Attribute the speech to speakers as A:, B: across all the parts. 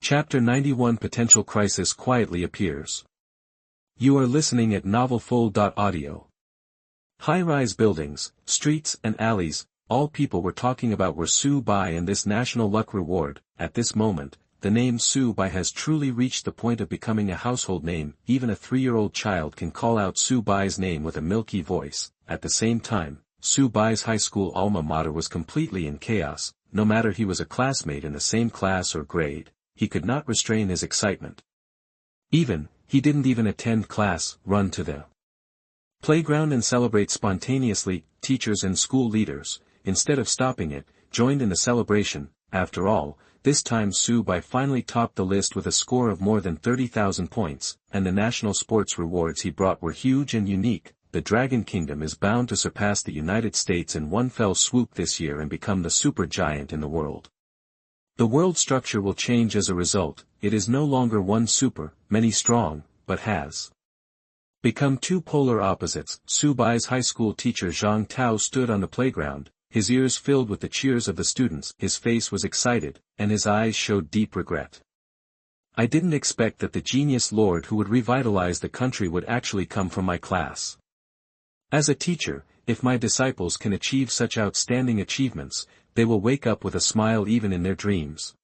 A: Chapter 91 Potential Crisis quietly appears. You are listening at novelfull.audio. High-rise buildings, streets and alleys, all people were talking about were Su Bai and this national luck reward. At this moment, the name Su Bai has truly reached the point of becoming a household name. Even a 3-year-old child can call out Su Bai's name with a milky voice. At the same time, Su Bai's high school alma mater was completely in chaos. No matter he was a classmate in the same class or grade, he could not restrain his excitement. He didn't even attend class, run to the playground and celebrate spontaneously. Teachers and school leaders, instead of stopping it, joined in the celebration. After all, this time Su Bai finally topped the list with a score of more than 30,000 points, and the national sports rewards he brought were huge and unique. The Dragon Kingdom is bound to surpass the United States in one fell swoop this year and become the super giant in the world. The world structure will change as a result. It is no longer one super, many strong, but has become two polar opposites. Su Bai's high school teacher Zhang Tao stood on the playground, his ears filled with the cheers of the students. His face was excited, and his eyes showed deep regret. I didn't expect that the genius lord who would revitalize the country would actually come from my class. As a teacher, if my disciples can achieve such outstanding achievements, they will wake up with a smile even in their dreams.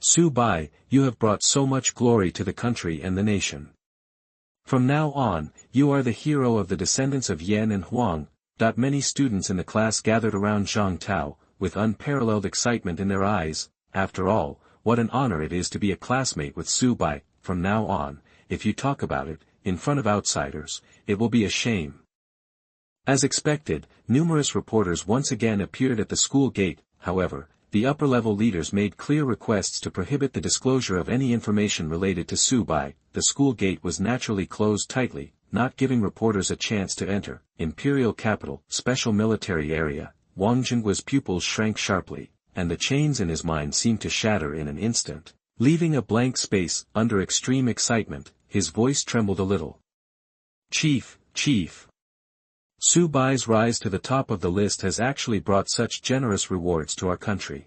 A: Su Bai, you have brought so much glory to the country and the nation. From now on, you are the hero of the descendants of Yan and Huang. Many students in the class gathered around Zhang Tao, with unparalleled excitement in their eyes. After all, what an honor it is to be a classmate with Su Bai. From now on, if you talk about it, in front of outsiders, it will be a shame. As expected, numerous reporters once again appeared at the school gate. However, the upper-level leaders made clear requests to prohibit the disclosure of any information related to Su Bai. The school gate was naturally closed tightly, not giving reporters a chance to enter. Imperial Capital, special military area. Wang Jingguo's pupils shrank sharply, and the chains in his mind seemed to shatter in an instant, leaving a blank space. Under extreme excitement, his voice trembled a little. Chief. Su Bai's rise to the top of the list has actually brought such generous rewards to our country.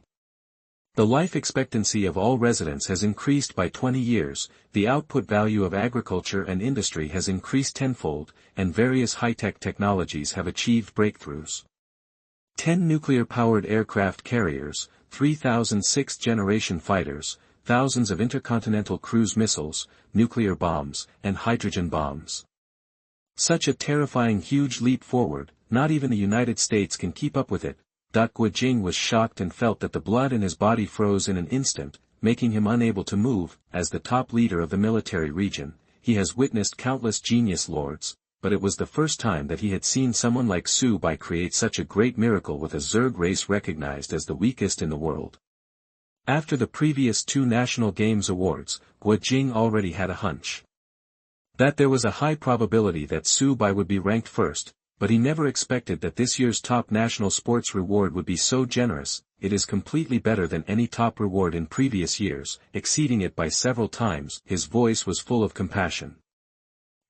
A: The life expectancy of all residents has increased by 20 years, the output value of agriculture and industry has increased tenfold, and various high-tech technologies have achieved breakthroughs. 10 nuclear-powered aircraft carriers, 3,000 sixth-generation fighters, thousands of intercontinental cruise missiles, nuclear bombs, and hydrogen bombs. Such a terrifying huge leap forward, not even the United States can keep up with it. Guojing was shocked and felt that the blood in his body froze in an instant, making him unable to move. As the top leader of the military region, he has witnessed countless genius lords, but it was the first time that he had seen someone like Su Bai create such a great miracle with a Zerg race recognized as the weakest in the world. After the previous 2 National Games awards, Guojing already had a hunch that there was a high probability that Su Bai would be ranked first, but he never expected that this year's top national sports reward would be so generous. It is completely better than any top reward in previous years, exceeding it by several times. His voice was full of compassion.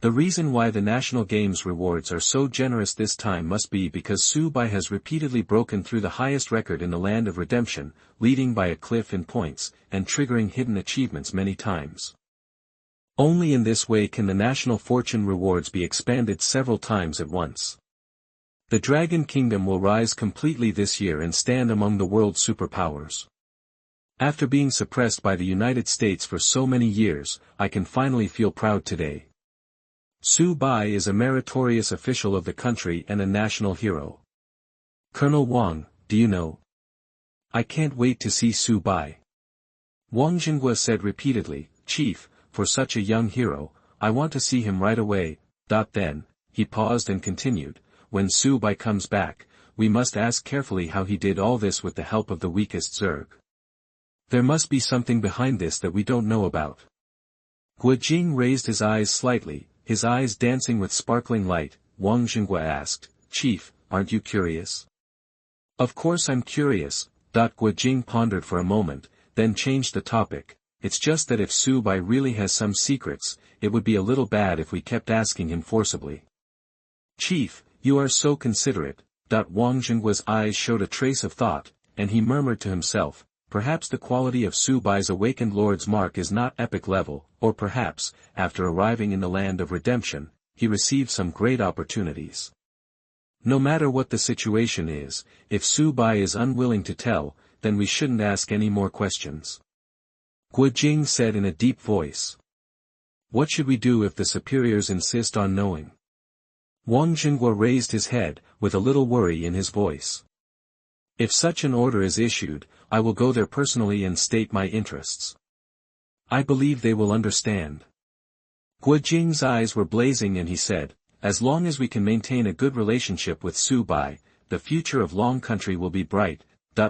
A: The reason why the National Games rewards are so generous this time must be because Su Bai has repeatedly broken through the highest record in the land of redemption, leading by a cliff in points, and triggering hidden achievements many times. Only in this way can the national fortune rewards be expanded several times at once. The Dragon Kingdom will rise completely this year and stand among the world superpowers. After being suppressed by the United States for so many years, I can finally feel proud today. Su Bai is a meritorious official of the country and a national hero. Colonel Wang, do you know? I can't wait to see Su Bai. Wang Jingguo said repeatedly, Chief, for such a young hero, I want to see him right away. Then, he paused and continued, when Su Bai comes back, we must ask carefully how he did all this with the help of the weakest Zerg. There must be something behind this that we don't know about. Guojing raised his eyes slightly, his eyes dancing with sparkling light. Wang Jingguo asked, Chief, aren't you curious? Of course I'm curious. Guojing pondered for a moment, then changed the topic. It's just that if Su Bai really has some secrets, it would be a little bad if we kept asking him forcibly. Chief, you are so considerate. Wang Jingguo's eyes showed a trace of thought, and he murmured to himself, perhaps the quality of Su Bai's awakened lord's mark is not epic level, or perhaps, after arriving in the land of redemption, he received some great opportunities. No matter what the situation is, if Su Bai is unwilling to tell, then we shouldn't ask any more questions. Guo Jing said in a deep voice. What should we do if the superiors insist on knowing? Wang Jingguo raised his head, with a little worry in his voice. If such an order is issued, I will go there personally and state my interests. I believe they will understand. Guo Jing's eyes were blazing and he said, as long as we can maintain a good relationship with Su Bai, the future of Long Country will be bright.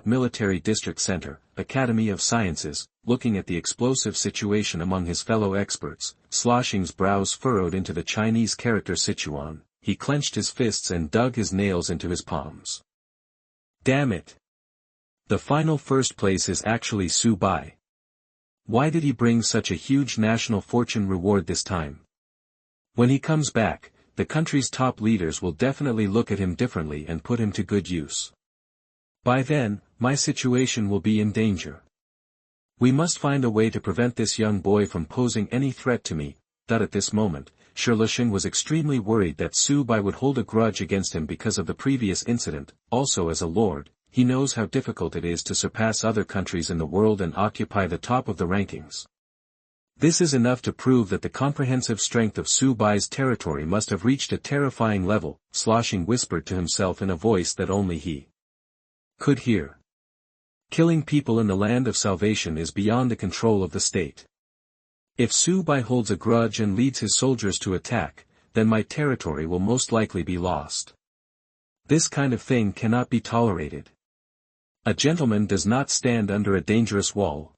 A: Military District Center, Academy of Sciences. Looking at the explosive situation among his fellow experts, Sloshing's brows furrowed into the Chinese character Sichuan, he clenched his fists and dug his nails into his palms. Damn it! The final first place is actually Su Bai. Why did he bring such a huge national fortune reward this time? When he comes back, the country's top leaders will definitely look at him differently and put him to good use. By then, my situation will be in danger. We must find a way to prevent this young boy from posing any threat to me. At this moment, Shirlisheng was extremely worried that Su Bai would hold a grudge against him because of the previous incident. Also, as a lord, he knows how difficult it is to surpass other countries in the world and occupy the top of the rankings. This is enough to prove that the comprehensive strength of Su Bai's territory must have reached a terrifying level, Sloshing whispered to himself in a voice that only he could hear. Killing people in the land of salvation is beyond the control of the state. If Su Bai holds a grudge and leads his soldiers to attack, then my territory will most likely be lost. This kind of thing cannot be tolerated. A gentleman does not stand under a dangerous wall.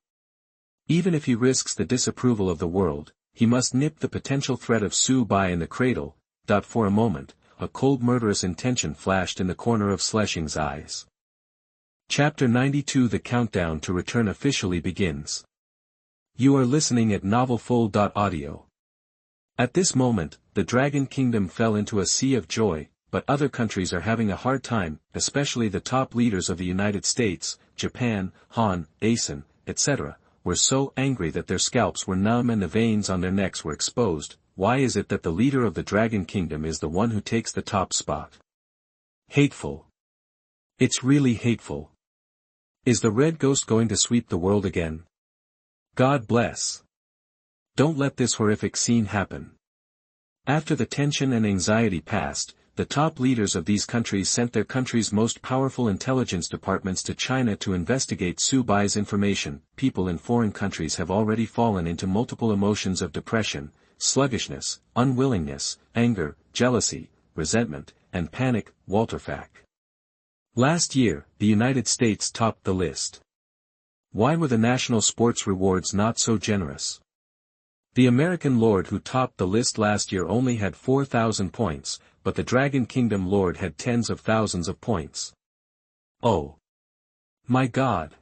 A: Even if he risks the disapproval of the world, he must nip the potential threat of Su Bai in the cradle. For a moment, a cold murderous intention flashed in the corner of Sloshing's eyes. Chapter 92. The countdown to return officially begins. You are listening at novelfull.audio. At this moment, the Dragon Kingdom fell into a sea of joy, but other countries are having a hard time, especially the top leaders of the United States, Japan, Han, ASEAN, etc., were so angry that their scalps were numb and the veins on their necks were exposed. Why is it that the leader of the Dragon Kingdom is the one who takes the top spot? Hateful. It's really hateful. Is the Red Ghost going to sweep the world again? God bless. Don't let this horrific scene happen. After the tension and anxiety passed, the top leaders of these countries sent their country's most powerful intelligence departments to China to investigate Su Bai's information. People in foreign countries have already fallen into multiple emotions of depression, sluggishness, unwillingness, anger, jealousy, resentment, and panic. Walter Fack. Last year, the United States topped the list. Why were the national sports rewards not so generous? The American lord who topped the list last year only had 4,000 points, but the Dragon Kingdom lord had tens of thousands of points. Oh! My God!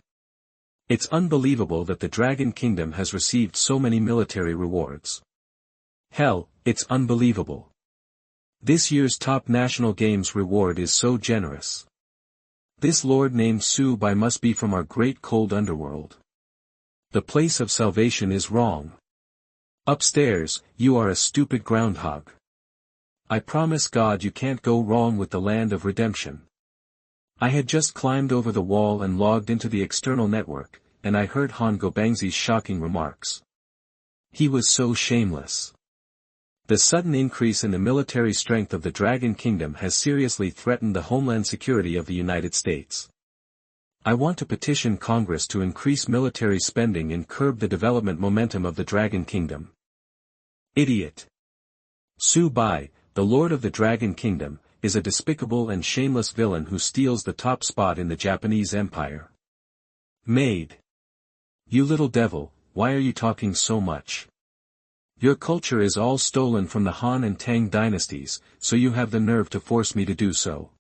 A: It's unbelievable that the Dragon Kingdom has received so many military rewards. Hell, it's unbelievable. This year's top national games reward is so generous. This lord named Su Bai must be from our great cold underworld. The place of salvation is wrong. Upstairs, you are a stupid groundhog. I promise God you can't go wrong with the land of redemption. I had just climbed over the wall and logged into the external network, and I heard Han Gobangzi's shocking remarks. He was so shameless. The sudden increase in the military strength of the Dragon Kingdom has seriously threatened the homeland security of the United States. I want to petition Congress to increase military spending and curb the development momentum of the Dragon Kingdom. Idiot. Su Bai, the Lord of the Dragon Kingdom, is a despicable and shameless villain who steals the top spot in the Japanese Empire. Maid. You little devil, why are you talking so much? Your culture is all stolen from the Han and Tang dynasties, so you have the nerve to force me to do so.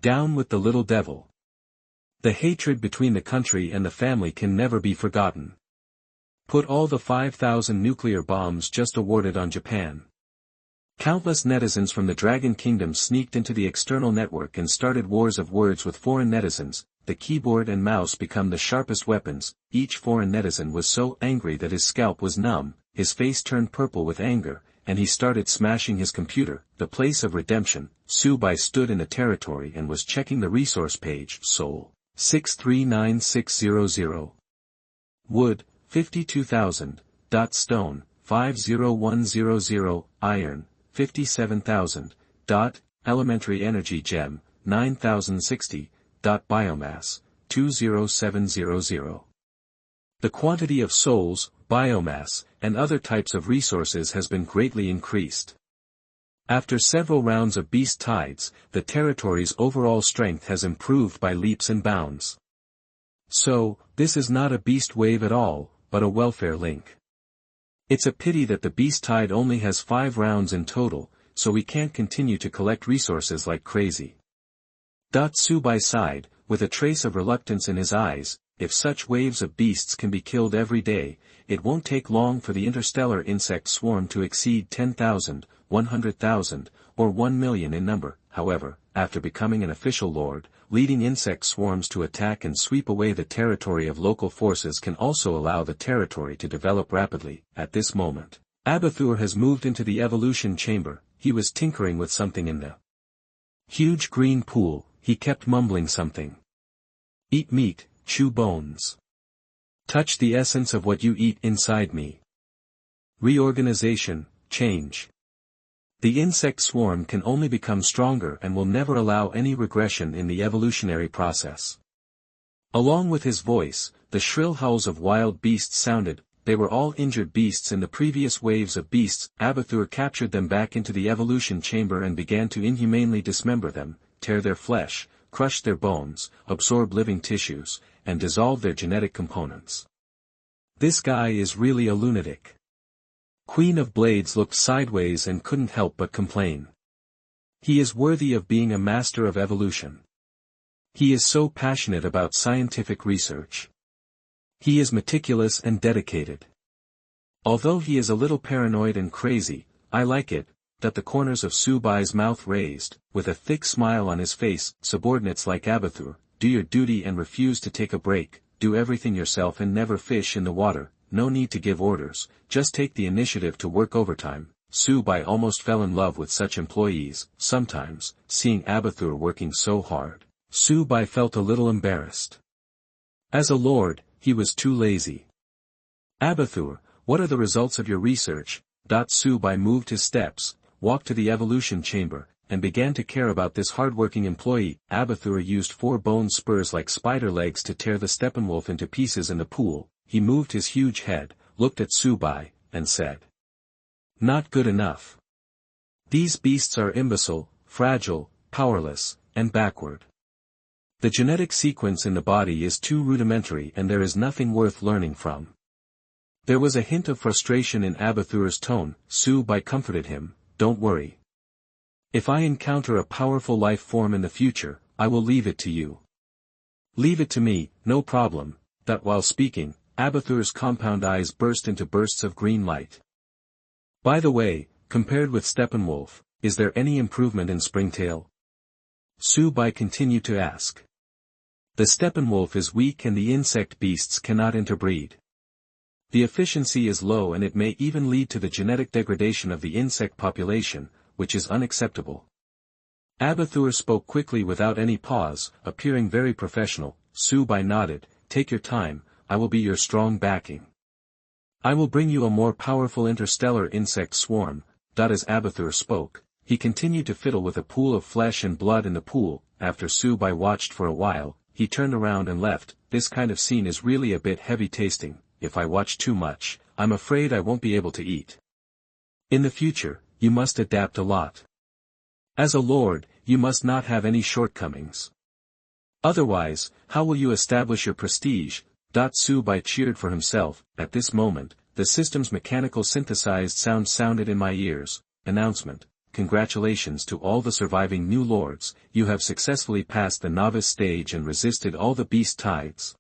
A: Down with the little devil. The hatred between the country and the family can never be forgotten. Put all the 5,000 nuclear bombs just awarded on Japan. Countless netizens from the Dragon Kingdom sneaked into the external network and started wars of words with foreign netizens. the keyboard and mouse become the sharpest weapons. Each foreign netizen was so angry that his scalp was numb, his face turned purple with anger, and he started smashing his computer. The place of redemption. Su Bai stood in the territory and was checking the resource page. Soul, 639600. Wood, 52,000. Stone, 50100. Iron, 57,000. Elementary energy gem, 9060. Biomass, 20700. The quantity of souls, biomass, and other types of resources has been greatly increased. After several rounds of beast tides, the territory's overall strength has improved by leaps and bounds. So, this is not a beast wave at all, but a welfare link. It's a pity that the beast tide only has 5 rounds in total, so we can't continue to collect resources like crazy. Su Bai sighed, with a trace of reluctance in his eyes. If such waves of beasts can be killed every day, it won't take long for the interstellar insect swarm to exceed 10,000, 100,000, or 1 million in number. However, after becoming an official lord, leading insect swarms to attack and sweep away the territory of local forces can also allow the territory to develop rapidly. At this moment, Abathur has moved into the evolution chamber. He was tinkering with something in the huge green pool. He kept mumbling something. Eat meat, chew bones. Touch the essence of what you eat inside me. Reorganization, change. The insect swarm can only become stronger and will never allow any regression in the evolutionary process. Along with his voice, the shrill howls of wild beasts sounded. They were all injured beasts in the previous waves of beasts. Abathur captured them back into the evolution chamber and began to inhumanely dismember them, tear their flesh, crush their bones, absorb living tissues, and dissolve their genetic components. This guy is really a lunatic. Queen of Blades looked sideways and couldn't help but complain. He is worthy of being a master of evolution. He is so passionate about scientific research. He is meticulous and dedicated. Although he is a little paranoid and crazy, I like it, that the corners of Su Bai's mouth raised, with a thick smile on his face. Subordinates like Abathur, do your duty and refuse to take a break, do everything yourself and never fish in the water, no need to give orders, just take the initiative to work overtime. Su Bai almost fell in love with such employees. Sometimes, seeing Abathur working so hard, Su Bai felt a little embarrassed. As a lord, he was too lazy. Abathur, what are the results of your research? Su Bai moved his steps, walked to the evolution chamber, and began to care about this hard-working employee. Abathur used 4 bone spurs like spider legs to tear the Steppenwolf into pieces in the pool. He moved his huge head, looked at Su Bai, and said, "Not good enough. These beasts are imbecile, fragile, powerless, and backward. The genetic sequence in the body is too rudimentary and there is nothing worth learning from." There was a hint of frustration in Abathur's tone. Su Bai comforted him, "Don't worry. If I encounter a powerful life form in the future, I will leave it to you." "Leave it to me, no problem." While speaking, Abathur's compound eyes burst into bursts of green light. "By the way, compared with Steppenwolf, is there any improvement in Springtail?" Su Bai continued to ask. "The Steppenwolf is weak and the insect beasts cannot interbreed. The efficiency is low and it may even lead to the genetic degradation of the insect population, which is unacceptable." Abathur spoke quickly without any pause, appearing very professional. Su Bai nodded, "Take your time, I will be your strong backing. I will bring you a more powerful interstellar insect swarm." As Abathur spoke, he continued to fiddle with a pool of flesh and blood in the pool. After Su Bai watched for a while, he turned around and left. "This kind of scene is really a bit heavy tasting. If I watch too much, I'm afraid I won't be able to eat. In the future, you must adapt a lot. As a lord, you must not have any shortcomings. Otherwise, how will you establish your prestige?" Su Bai cheered for himself. At this moment, the system's mechanical synthesized sound sounded in my ears. Announcement: Congratulations to all the surviving new lords, you have successfully passed the novice stage and resisted all the beast tides.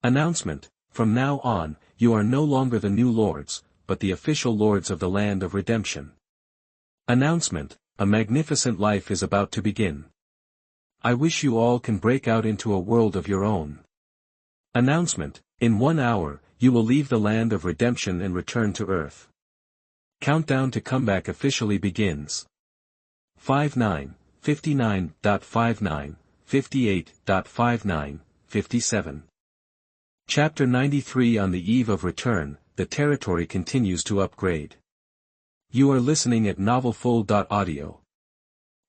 A: Announcement: From now on, you are no longer the new lords, but the official lords of the land of redemption. Announcement: A magnificent life is about to begin. I wish you all can break out into a world of your own. Announcement: in 1 hour, you will leave the land of redemption and return to Earth. Countdown to comeback officially begins. 59, 59.59, 58.59, 57. Chapter 93. On the eve of return, the territory continues to upgrade. You are listening at novelfull.audio.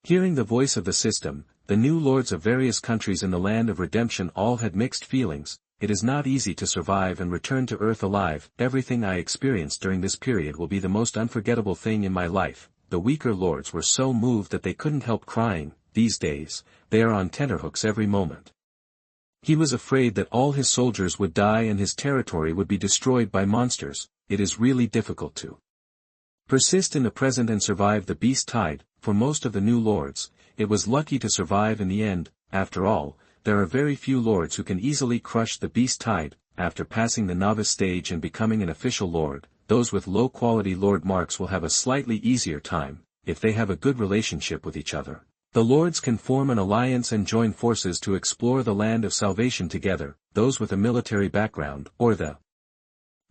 A: Hearing the voice of the system, the new lords of various countries in the land of redemption all had mixed feelings. It is not easy to survive and return to Earth alive. Everything I experienced during this period will be the most unforgettable thing in my life. The weaker lords were so moved that they couldn't help crying. These days, they are on tenterhooks every moment. He was afraid that all his soldiers would die and his territory would be destroyed by monsters. It is really difficult to persist in the present and survive the beast tide. For most of the new lords, it was lucky to survive in the end. After all, there are very few lords who can easily crush the beast tide. After passing the novice stage and becoming an official lord, those with low-quality lord marks will have a slightly easier time, if they have a good relationship with each other. The lords can form an alliance and join forces to explore the land of salvation together. Those with a military background, or the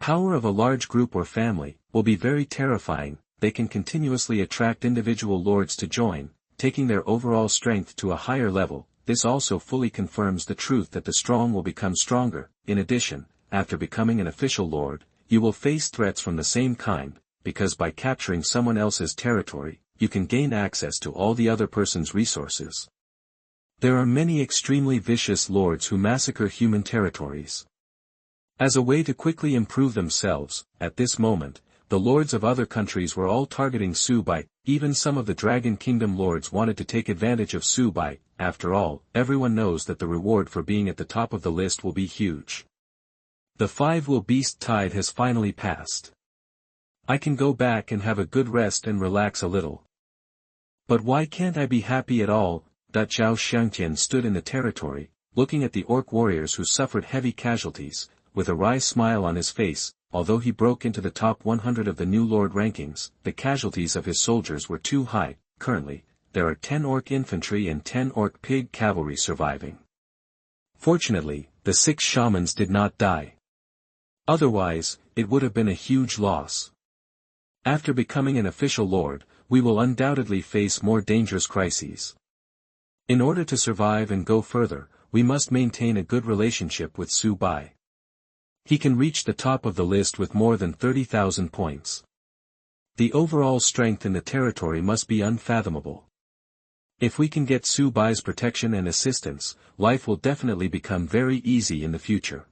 A: power of a large group or family, will be very terrifying. They can continuously attract individual lords to join, taking their overall strength to a higher level. This also fully confirms the truth that the strong will become stronger. In addition, after becoming an official lord, you will face threats from the same kind, because by capturing someone else's territory, you can gain access to all the other person's resources. There are many extremely vicious lords who massacre human territories. As a way to quickly improve themselves, at this moment, the lords of other countries were all targeting Su Bai. Even some of the Dragon Kingdom lords wanted to take advantage of Su Bai. After all, everyone knows that the reward for being at the top of the list will be huge. The 5-will beast tide has finally passed. I can go back and have a good rest and relax a little. But why can't I be happy at all? Zhao Xiangtian stood in the territory, looking at the orc warriors who suffered heavy casualties, with a wry smile on his face. Although he broke into the top 100 of the new lord rankings, the casualties of his soldiers were too high. Currently, there are 10 orc infantry and 10 orc pig cavalry surviving. Fortunately, the 6 shamans did not die. Otherwise, it would have been a huge loss. After becoming an official lord, we will undoubtedly face more dangerous crises. In order to survive and go further, we must maintain a good relationship with Su Bai. He can reach the top of the list with more than 30,000 points. The overall strength in the territory must be unfathomable. If we can get Su Bai's protection and assistance, life will definitely become very easy in the future.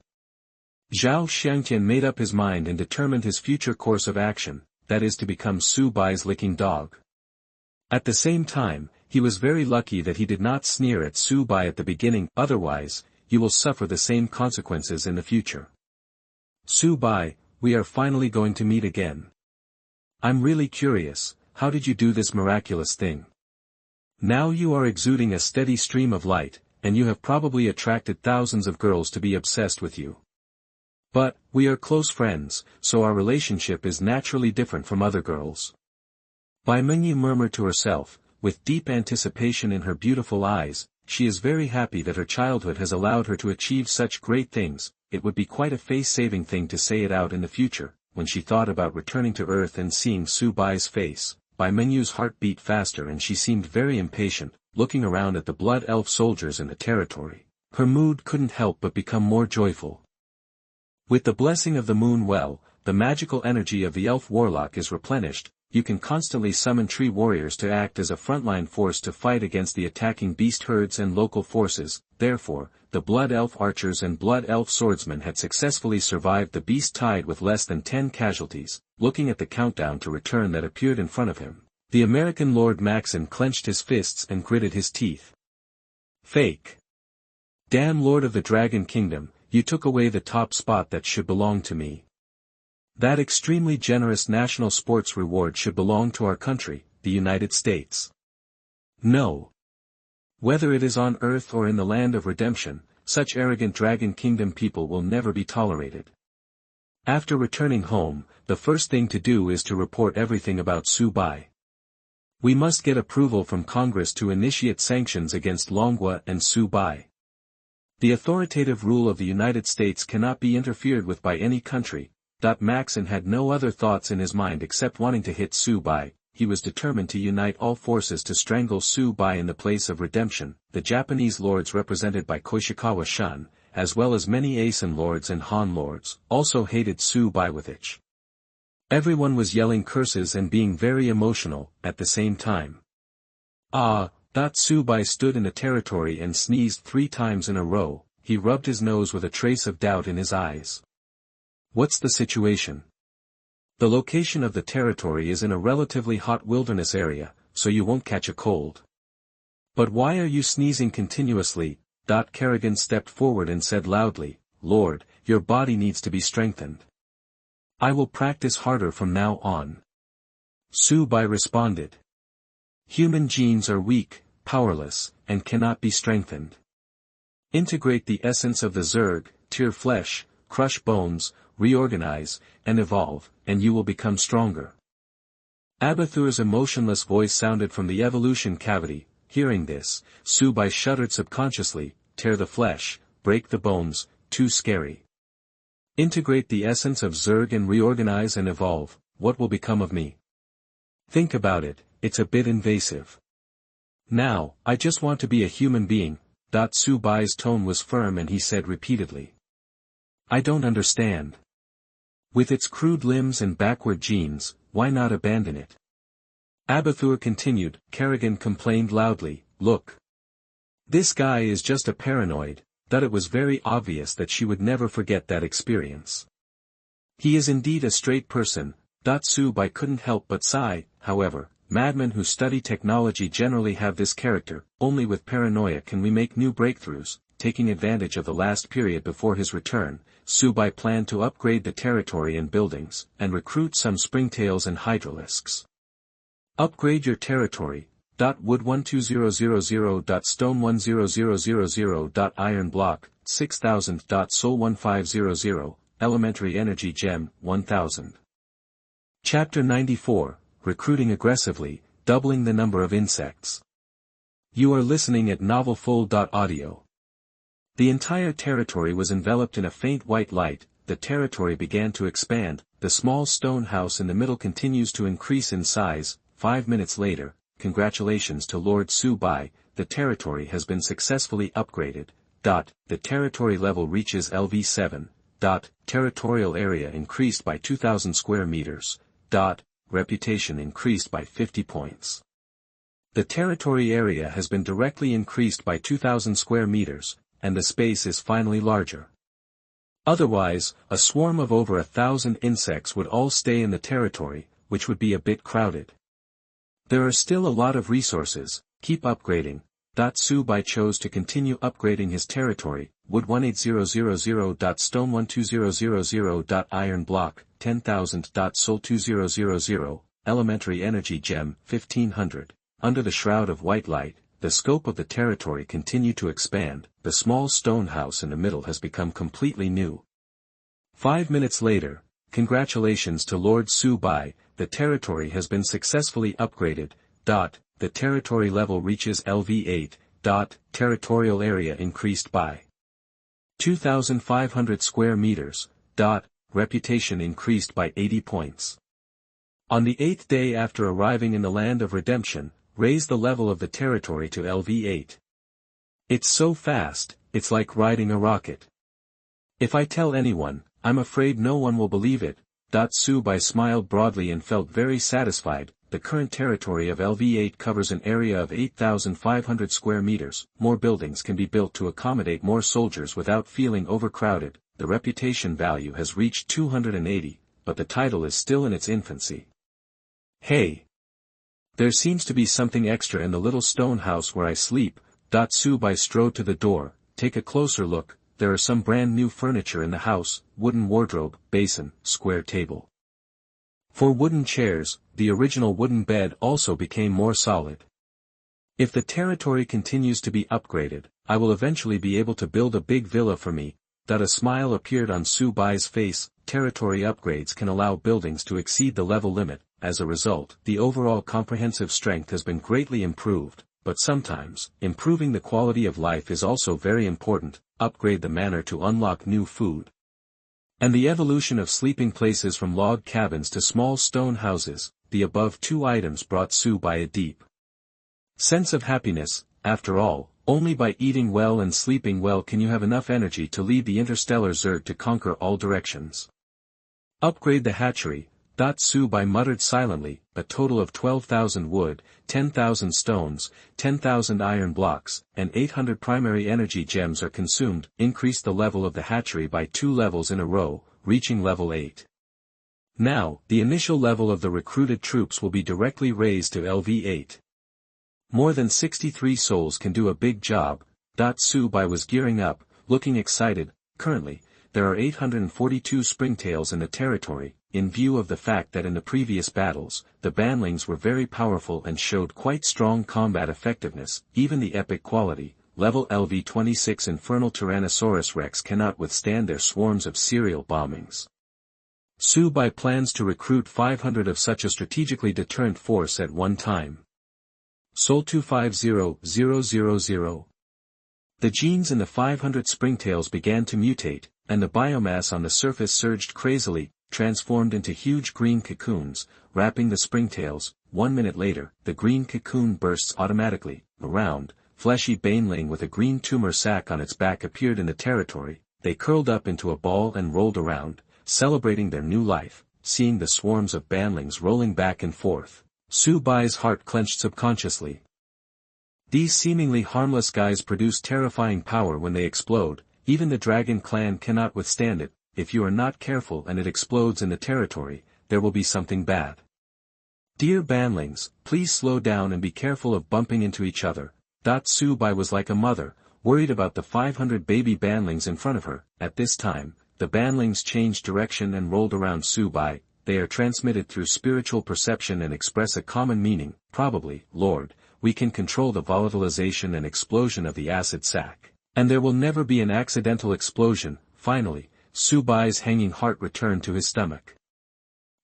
A: Zhao Xiangtian made up his mind and determined his future course of action, that is to become Su Bai's licking dog. At the same time, he was very lucky that he did not sneer at Su Bai at the beginning. Otherwise, you will suffer the same consequences in the future. Su Bai, we are finally going to meet again. I'm really curious, how did you do this miraculous thing? Now you are exuding a steady stream of light, and you have probably attracted thousands of girls to be obsessed with you. But, we are close friends, so our relationship is naturally different from other girls. Bai Mengyu murmured to herself, with deep anticipation in her beautiful eyes. She is very happy that her childhood has allowed her to achieve such great things. It would be quite a face-saving thing to say it out in the future. When she thought about returning to Earth and seeing Su Bai's face, Bai Mengyu's heart beat faster and she seemed very impatient, looking around at the blood elf soldiers in the territory. Her mood couldn't help but become more joyful. With the blessing of the moon well, the magical energy of the elf warlock is replenished. You can constantly summon tree warriors to act as a frontline force to fight against the attacking beast herds and local forces. Therefore, the blood elf archers and blood elf swordsmen had successfully survived the beast tide with less than 10 casualties. Looking at the countdown to return that appeared in front of him, the American Lord Maxon clenched his fists and gritted his teeth. Fake. Damn Lord of the Dragon Kingdom, you took away the top spot that should belong to me. That extremely generous national sports reward should belong to our country, the United States. No. Whether it is on Earth or in the land of redemption, such arrogant Dragon Kingdom people will never be tolerated. After returning home, the first thing to do is to report everything about Su Bai. We must get approval from Congress to initiate sanctions against Longhua and Su Bai. The authoritative rule of the United States cannot be interfered with by any country. Maxon had no other thoughts in his mind except wanting to hit Su Bai. He was determined to unite all forces to strangle Su Bai in the place of redemption. The Japanese lords represented by Koishikawa Shun, as well as many Asen lords and Han lords, also hated Su Bai with itch. Everyone was yelling curses and being very emotional, at the same time. Su Bai stood in the territory and sneezed 3 times in a row. He rubbed his nose with a trace of doubt in his eyes. What's the situation? The location of the territory is in a relatively hot wilderness area, so you won't catch a cold. But why are you sneezing continuously? Kerrigan stepped forward and said loudly, Lord, your body needs to be strengthened. I will practice harder from now on. Su Bai responded. Human genes are weak, powerless, and cannot be strengthened. Integrate the essence of the Zerg, tear flesh, crush bones, reorganize, and evolve, and you will become stronger. Abathur's emotionless voice sounded from the evolution cavity. Hearing this, Su Bai shuddered subconsciously. Tear the flesh, break the bones, too scary. Integrate the essence of Zerg and reorganize and evolve, what will become of me? Think about it, it's a bit invasive. Now, I just want to be a human being. Su Bai's tone was firm and he said repeatedly. I don't understand. With its crude limbs and backward genes, why not abandon it? Abathur continued. Kerrigan complained loudly, look. This guy is just a paranoid. It was very obvious that she would never forget that experience. He is indeed a straight person. Su Bai couldn't help but sigh. However, madmen who study technology generally have this character. Only with paranoia can we make new breakthroughs. Taking advantage of the last period before his return, Su Bai planned to upgrade the territory and buildings, and recruit some springtails and hydralisks. Upgrade your territory. Wood 12000. Stone 10000. Iron block 6000. Soul 1500. Elementary energy gem 1000. Chapter 94, Recruiting Aggressively, Doubling the Number of Insects. You are listening at novelfull.audio. The entire territory was enveloped in a faint white light. The territory began to expand. The small stone house in the middle continues to increase in size. 5 minutes later, congratulations to Lord Su Bai, the territory has been successfully upgraded. The territory level reaches LV7. Territorial area increased by 2,000 square meters. Reputation increased by 50 points. The territory area has been directly increased by 2,000 square meters, and the space is finally larger. Otherwise, a swarm of over 1,000 insects would all stay in the territory, which would be a bit crowded. There are still a lot of resources, keep upgrading. Su Bai chose to continue upgrading his territory. Wood 18000. Stone 12000. Iron block 10,000. Soul 2000. Elementary energy gem 1500. Under the shroud of white light, the scope of the territory continued to expand. The small stone house in the middle has become completely new. 5 minutes later, congratulations to Lord Su Bai, the territory has been successfully upgraded. The territory level reaches LV8. Territorial area increased by 2,500 square meters. Reputation increased by 80 points. On the 8th day after arriving in the land of redemption, raise the level of the territory to LV8. It's so fast, it's like riding a rocket. If I tell anyone, I'm afraid no one will believe it. Su Bai smiled broadly and felt very satisfied. The current territory of LV8 covers an area of 8,500 square meters. More buildings can be built to accommodate more soldiers without feeling overcrowded. The reputation value has reached 280, but the title is still in its infancy. Hey! There seems to be something extra in the little stone house where I sleep. Su Bai strode to the door. Take a closer look. There are some brand new furniture in the house, wooden wardrobe, basin, square table. For wooden chairs, the original wooden bed also became more solid. If the territory continues to be upgraded, I will eventually be able to build a big villa for me. A smile appeared on Su Bai's face. territory upgrades can allow buildings to exceed the level limit. As a result, the overall comprehensive strength has been greatly improved, but sometimes, improving the quality of life is also very important. Upgrade the manor to unlock new food. And the evolution of sleeping places from log cabins to small stone houses. The above two items brought Su Bai a deep sense of happiness. After all, only by eating well and sleeping well can you have enough energy to lead the interstellar Zerg to conquer all directions. Upgrade the hatchery. Su Bai muttered silently. A total of 12,000 wood, 10,000 stones, 10,000 iron blocks, and 800 primary energy gems are consumed. Increase the level of the hatchery by 2 levels in a row, reaching level 8. Now, the initial level of the recruited troops will be directly raised to LV8. More than 63 souls can do a big job. Su Bai was gearing up, looking excited. Currently, there are 842 springtails in the territory, in view of the fact that in the previous battles, the banlings were very powerful and showed quite strong combat effectiveness. Even the epic quality, level LV26 Infernal Tyrannosaurus Rex cannot withstand their swarms of serial bombings. Su Bai plans to recruit 500 of such a strategically deterrent force at one time. Sol 250000. The genes in the 500 springtails began to mutate, and the biomass on the surface surged crazily, transformed into huge green cocoons, wrapping the springtails. 1 minute later, the green cocoon bursts automatically. A round, fleshy baneling with a green tumor sac on its back appeared in the territory. They curled up into a ball and rolled around, celebrating their new life. Seeing the swarms of banlings rolling back and forth, Su Bai's heart clenched subconsciously. These seemingly harmless guys produce terrifying power when they explode. Even the dragon clan cannot withstand it. If you are not careful and it explodes in the territory, there will be something bad. Dear banlings, please slow down and be careful of bumping into each other. Su Bai was like a mother, worried about the 500 baby banlings in front of her. At this time, the banlings changed direction and rolled around Su Bai. They are transmitted through spiritual perception and express a common meaning. Probably, Lord, we can control the volatilization and explosion of the acid sac, and there will never be an accidental explosion. Finally, Su Bai's hanging heart returned to his stomach.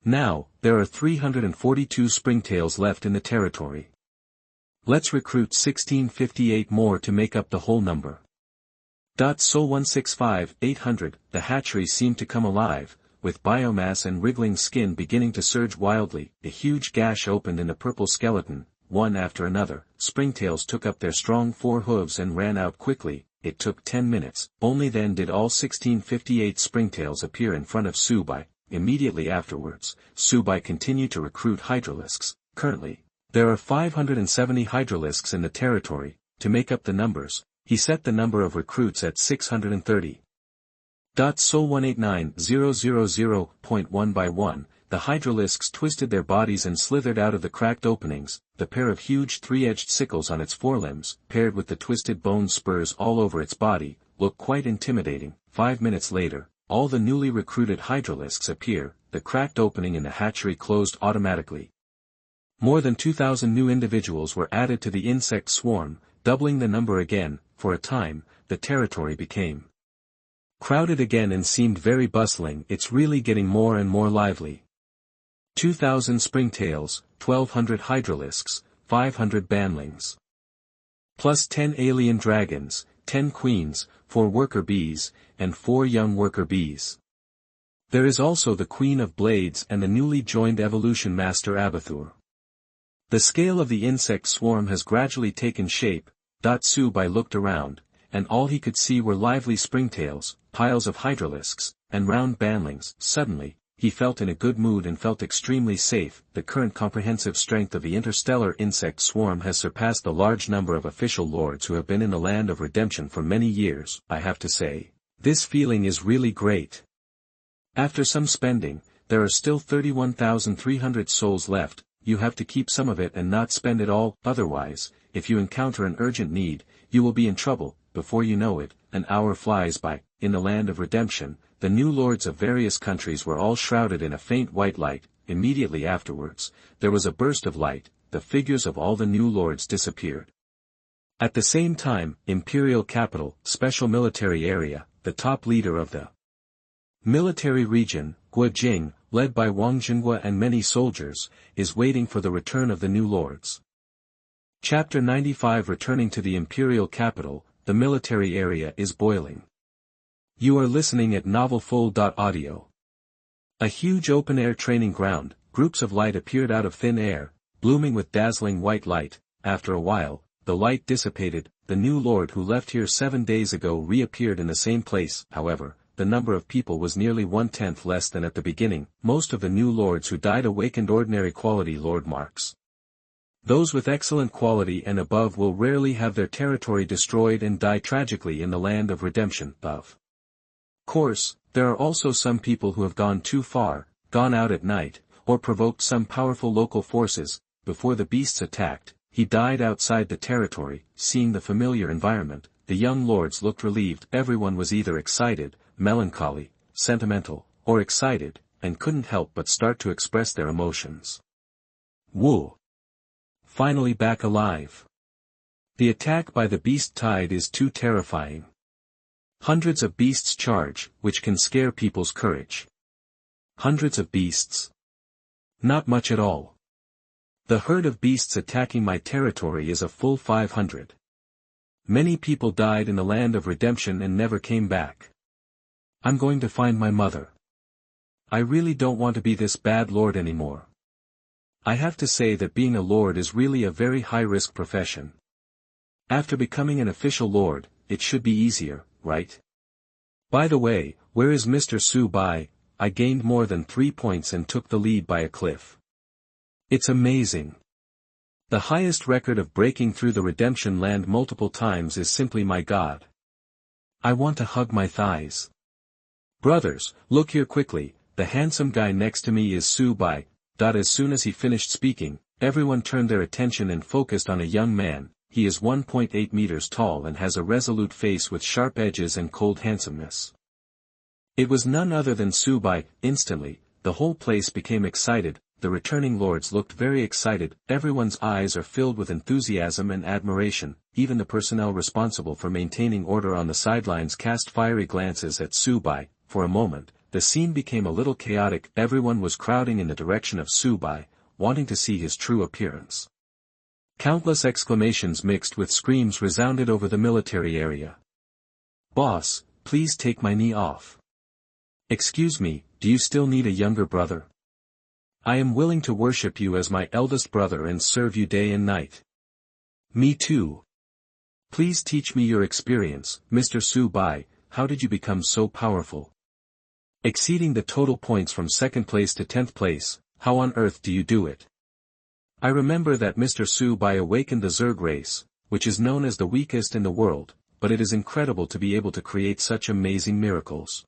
A: Now, there are 342 springtails left in the territory. Let's recruit 1658 more to make up the whole number. Sol 165 800. The hatchery seemed to come alive, with biomass and wriggling skin beginning to surge wildly. A huge gash opened in the purple skeleton. One after another, springtails took up their strong 4 hooves and ran out quickly. It took 10 minutes, only then did all 1658 springtails appear in front of Su Bai. Immediately afterwards, Su Bai continued to recruit hydralisks. Currently, there are 570 hydralisks in the territory. To make up the numbers, he set the number of recruits at 630. Sol 189000. 1 by 1, the hydralisks twisted their bodies and slithered out of the cracked openings. The pair of huge 3-edged sickles on its forelimbs, paired with the twisted bone spurs all over its body, look quite intimidating. 5 minutes later, all the newly recruited hydralisks appear. The cracked opening in the hatchery closed automatically. More than 2,000 new individuals were added to the insect swarm, doubling the number again. For a time, the territory became crowded again and seemed very bustling. It's really getting more and more lively. 2,000 springtails, 1,200 hydralisks, 500 banlings. Plus 10 alien dragons, 10 queens, 4 worker bees, and 4 young worker bees. There is also the Queen of Blades and the newly joined Evolution Master Abathur. The scale of the insect swarm has gradually taken shape. Su Bai looked around, and all he could see were lively springtails, piles of hydralisks, and round banlings. Suddenly, he felt in a good mood and felt extremely safe. The current comprehensive strength of the interstellar insect swarm has surpassed the large number of official lords who have been in the land of redemption for many years. I have to say, this feeling is really great. After some spending, there are still 31,300 souls left. You have to keep some of it and not spend it all. Otherwise, if you encounter an urgent need, you will be in trouble. Before you know it, an hour flies by. In the land of redemption, the new lords of various countries were all shrouded in a faint white light. Immediately afterwards, there was a burst of light. The figures of all the new lords disappeared. At the same time, Imperial Capital, Special Military Area, the top leader of the Military region, Guojing, led by Wang Jinhua and many soldiers, is waiting for the return of the new lords. Chapter 95. Returning to the Imperial Capital, the military area is boiling. You are listening at novelfull.audio. A huge open-air training ground, groups of light appeared out of thin air, blooming with dazzling white light. After a while, the light dissipated. The new lord who left here 7 days ago reappeared in the same place. However, the number of people was nearly 1/10 less than at the beginning. Most of the new lords who died awakened ordinary quality lord marks. Those with excellent quality and above will rarely have their territory destroyed and die tragically in the land of redemption. Of course, there are also some people who have gone too far, gone out at night, or provoked some powerful local forces. Before the beasts attacked, he died outside the territory. Seeing the familiar environment, the young lords looked relieved. Everyone was either excited, melancholy, sentimental, or excited, and couldn't help but start to express their emotions. Woo! Finally back alive. The attack by the beast tide is too terrifying. Hundreds of beasts charge, which can scare people's courage. Hundreds of beasts. Not much at all. The herd of beasts attacking my territory is a full 500. Many people died in the land of redemption and never came back. I'm going to find my mother. I really don't want to be this bad lord anymore. I have to say that being a lord is really a very high-risk profession. After becoming an official lord, it should be easier, right? By the way, where is Mr. Su Bai? I gained more than 3 points and took the lead by a cliff. It's amazing. The highest record of breaking through the redemption land multiple times is simply my god. I want to hug my thighs. Brothers, look here quickly. The handsome guy next to me is Su Bai. As soon as he finished speaking, everyone turned their attention and focused on a young man. He is 1.8 meters tall and has a resolute face with sharp edges and cold handsomeness. It was none other than Su Bai. Instantly, the whole place became excited. The returning lords looked very excited. Everyone's eyes are filled with enthusiasm and admiration. Even the personnel responsible for maintaining order on the sidelines cast fiery glances at Su Bai. For a moment, the scene became a little chaotic. Everyone was crowding in the direction of Su Bai, wanting to see his true appearance. Countless exclamations mixed with screams resounded over the military area. Boss, please take my knee off. Excuse me, do you still need a younger brother? I am willing to worship you as my eldest brother and serve you day and night. Me too. Please teach me your experience, Mr. Su Bai. How did you become so powerful? Exceeding the total points from 2nd place to 10th place, how on earth do you do it? I remember that Mr. Su Bai awakened the Zerg race, which is known as the weakest in the world, but it is incredible to be able to create such amazing miracles.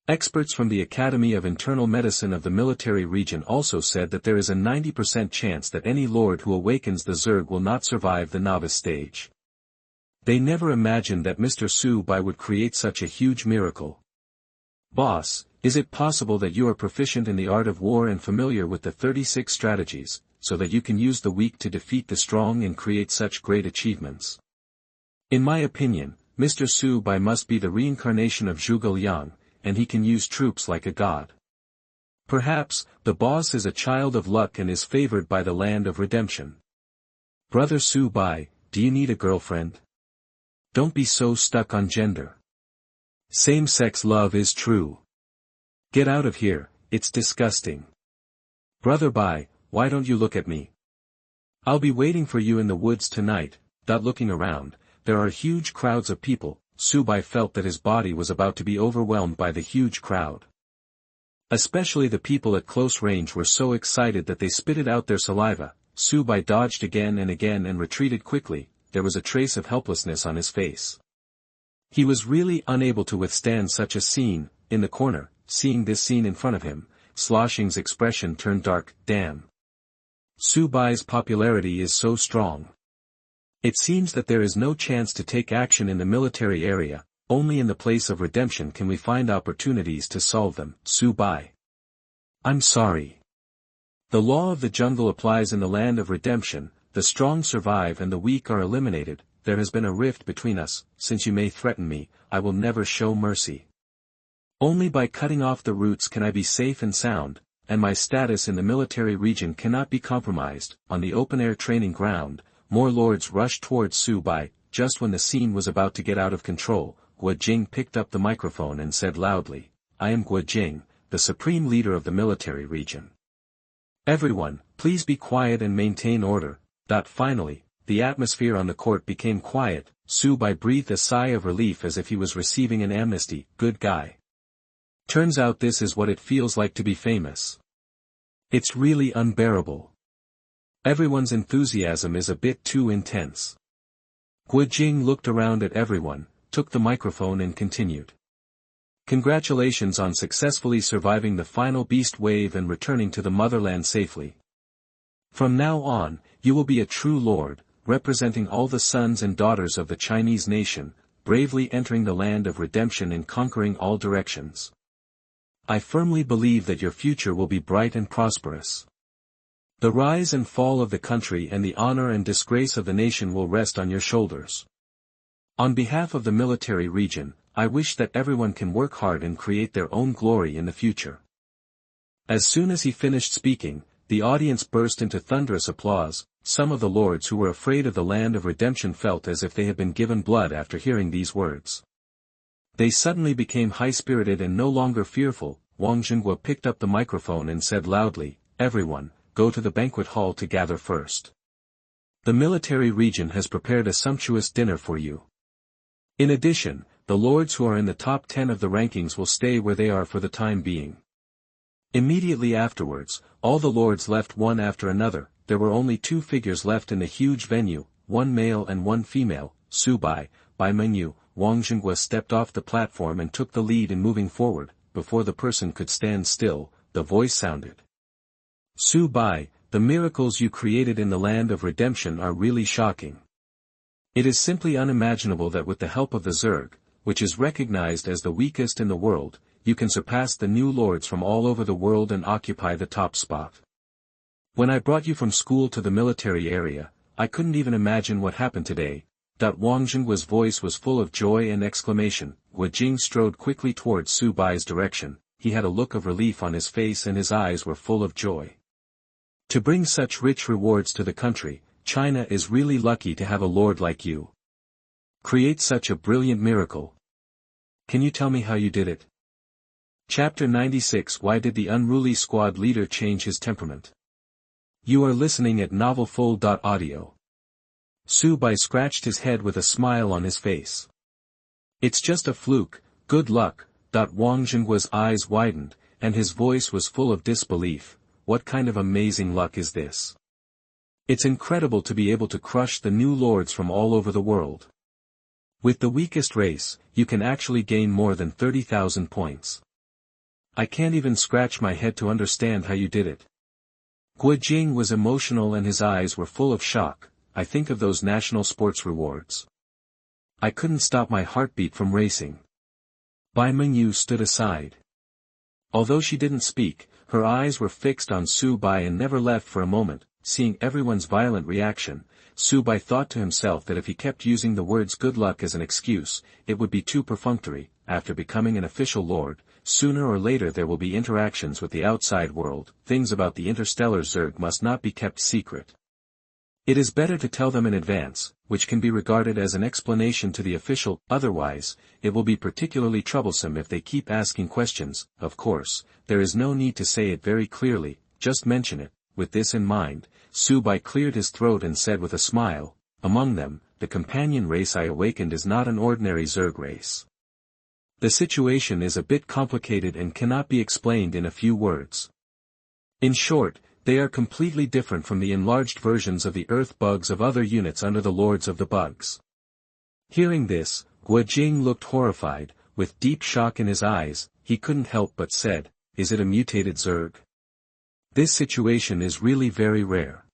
A: Experts from the Academy of Internal Medicine of the military region also said that there is a 90% chance that any lord who awakens the Zerg will not survive the novice stage. They never imagined that Mr. Su Bai would create such a huge miracle. Boss, is it possible that you are proficient in the art of war and familiar with the 36 strategies, so that you can use the weak to defeat the strong and create such great achievements? In my opinion, Mr. Su Bai must be the reincarnation of Zhuge Liang, and he can use troops like a god. Perhaps, the boss is a child of luck and is favored by the land of redemption. Brother Su Bai, do you need a girlfriend? Don't be so stuck on gender. Same-sex love is true. Get out of here, it's disgusting. Brother Bai, why don't you look at me? I'll be waiting for you in the woods tonight. Looking around, there are huge crowds of people. Su Bai felt that his body was about to be overwhelmed by the huge crowd. Especially the people at close range were so excited that they spitted out their saliva. Su Bai dodged again and retreated quickly. There was a trace of helplessness on his face. He was really unable to withstand such a scene. In the corner, seeing this scene in front of him, Sloshing's expression turned dark. Damn. Su Bai's popularity is so strong. It seems that there is no chance to take action in the military area. Only in the place of redemption can we find opportunities to solve them. Su Bai. I'm sorry. The law of the jungle applies in the land of redemption. The strong survive and the weak are eliminated. There has been a rift between us. Since you may threaten me, I will never show mercy. Only by cutting off the roots can I be safe and sound, and my status in the military region cannot be compromised. On the open-air training ground, more lords rushed towards Su Bai. Just when the scene was about to get out of control, Guo Jing picked up the microphone and said loudly, "I am Guo Jing, the supreme leader of the military region. Everyone, please be quiet and maintain order." Finally, the atmosphere on the court became quiet. Su Bai breathed a sigh of relief as if he was receiving an amnesty. Good guy. Turns out this is what it feels like to be famous. It's really unbearable. Everyone's enthusiasm is a bit too intense. Guo Jing looked around at everyone, took the microphone and continued. Congratulations on successfully surviving the final beast wave and returning to the motherland safely. From now on, you will be a true lord, representing all the sons and daughters of the Chinese nation, bravely entering the land of redemption and conquering all directions. I firmly believe that your future will be bright and prosperous. The rise and fall of the country and the honor and disgrace of the nation will rest on your shoulders. On behalf of the military region, I wish that everyone can work hard and create their own glory in the future. As soon as he finished speaking, the audience burst into thunderous applause. Some of the lords who were afraid of the land of redemption felt as if they had been given blood after hearing these words. They suddenly became high-spirited and no longer fearful. Wang Zhenguo picked up the microphone and said loudly, "Everyone, go to the banquet hall to gather first. The military region has prepared a sumptuous dinner for you. In addition, the lords who are in the top 10 of the rankings will stay where they are for the time being." Immediately afterwards, all the lords left one after another. There were only 2 figures left in the huge venue, one male and one female, Su Bai, Bai Mengyu. Wang Zhenguo stepped off the platform and took the lead in moving forward. Before the person could stand still, the voice sounded. "Su Bai, the miracles you created in the land of redemption are really shocking. It is simply unimaginable that with the help of the Zerg, which is recognized as the weakest in the world, you can surpass the new lords from all over the world and occupy the top spot. When I brought you from school to the military area, I couldn't even imagine what happened today." Wang Zhenguo's voice was full of joy and exclamation. Guo Jing strode quickly towards Su Bai's direction. He had a look of relief on his face and his eyes were full of joy. To bring such rich rewards to the country, China is really lucky to have a lord like you. Create such a brilliant miracle. Can you tell me how you did it? Chapter 96. Why did the unruly squad leader change his temperament? You are listening at novelfull.audio. Su Bai scratched his head with a smile on his face. It's just a fluke, good luck. Wang Zhenguo's eyes widened, and his voice was full of disbelief. What kind of amazing luck is this? It's incredible to be able to crush the new lords from all over the world. With the weakest race, you can actually gain more than 30,000 points. I can't even scratch my head to understand how you did it. Guo Jing was emotional and his eyes were full of shock. I think of those national sports rewards. I couldn't stop my heartbeat from racing. Bai Mengyu stood aside. Although she didn't speak, her eyes were fixed on Su Bai and never left for a moment. Seeing everyone's violent reaction, Su Bai thought to himself that if he kept using the words good luck as an excuse, it would be too perfunctory. After becoming an official lord, sooner or later there will be interactions with the outside world. Things about the interstellar Zerg must not be kept secret. It is better to tell them in advance, which can be regarded as an explanation to the official. Otherwise, it will be particularly troublesome if they keep asking questions. Of course, there is no need to say it very clearly, just mention it. With this in mind, Su Bai cleared his throat and said with a smile, "Among them, the companion race I awakened is not an ordinary Zerg race. The situation is a bit complicated and cannot be explained in a few words. In short, they are completely different from the enlarged versions of the earth bugs of other units under the lords of the bugs." Hearing this, Guo Jing looked horrified. With deep shock in his eyes, he couldn't help but said, "Is it a mutated Zerg? This situation is really very rare.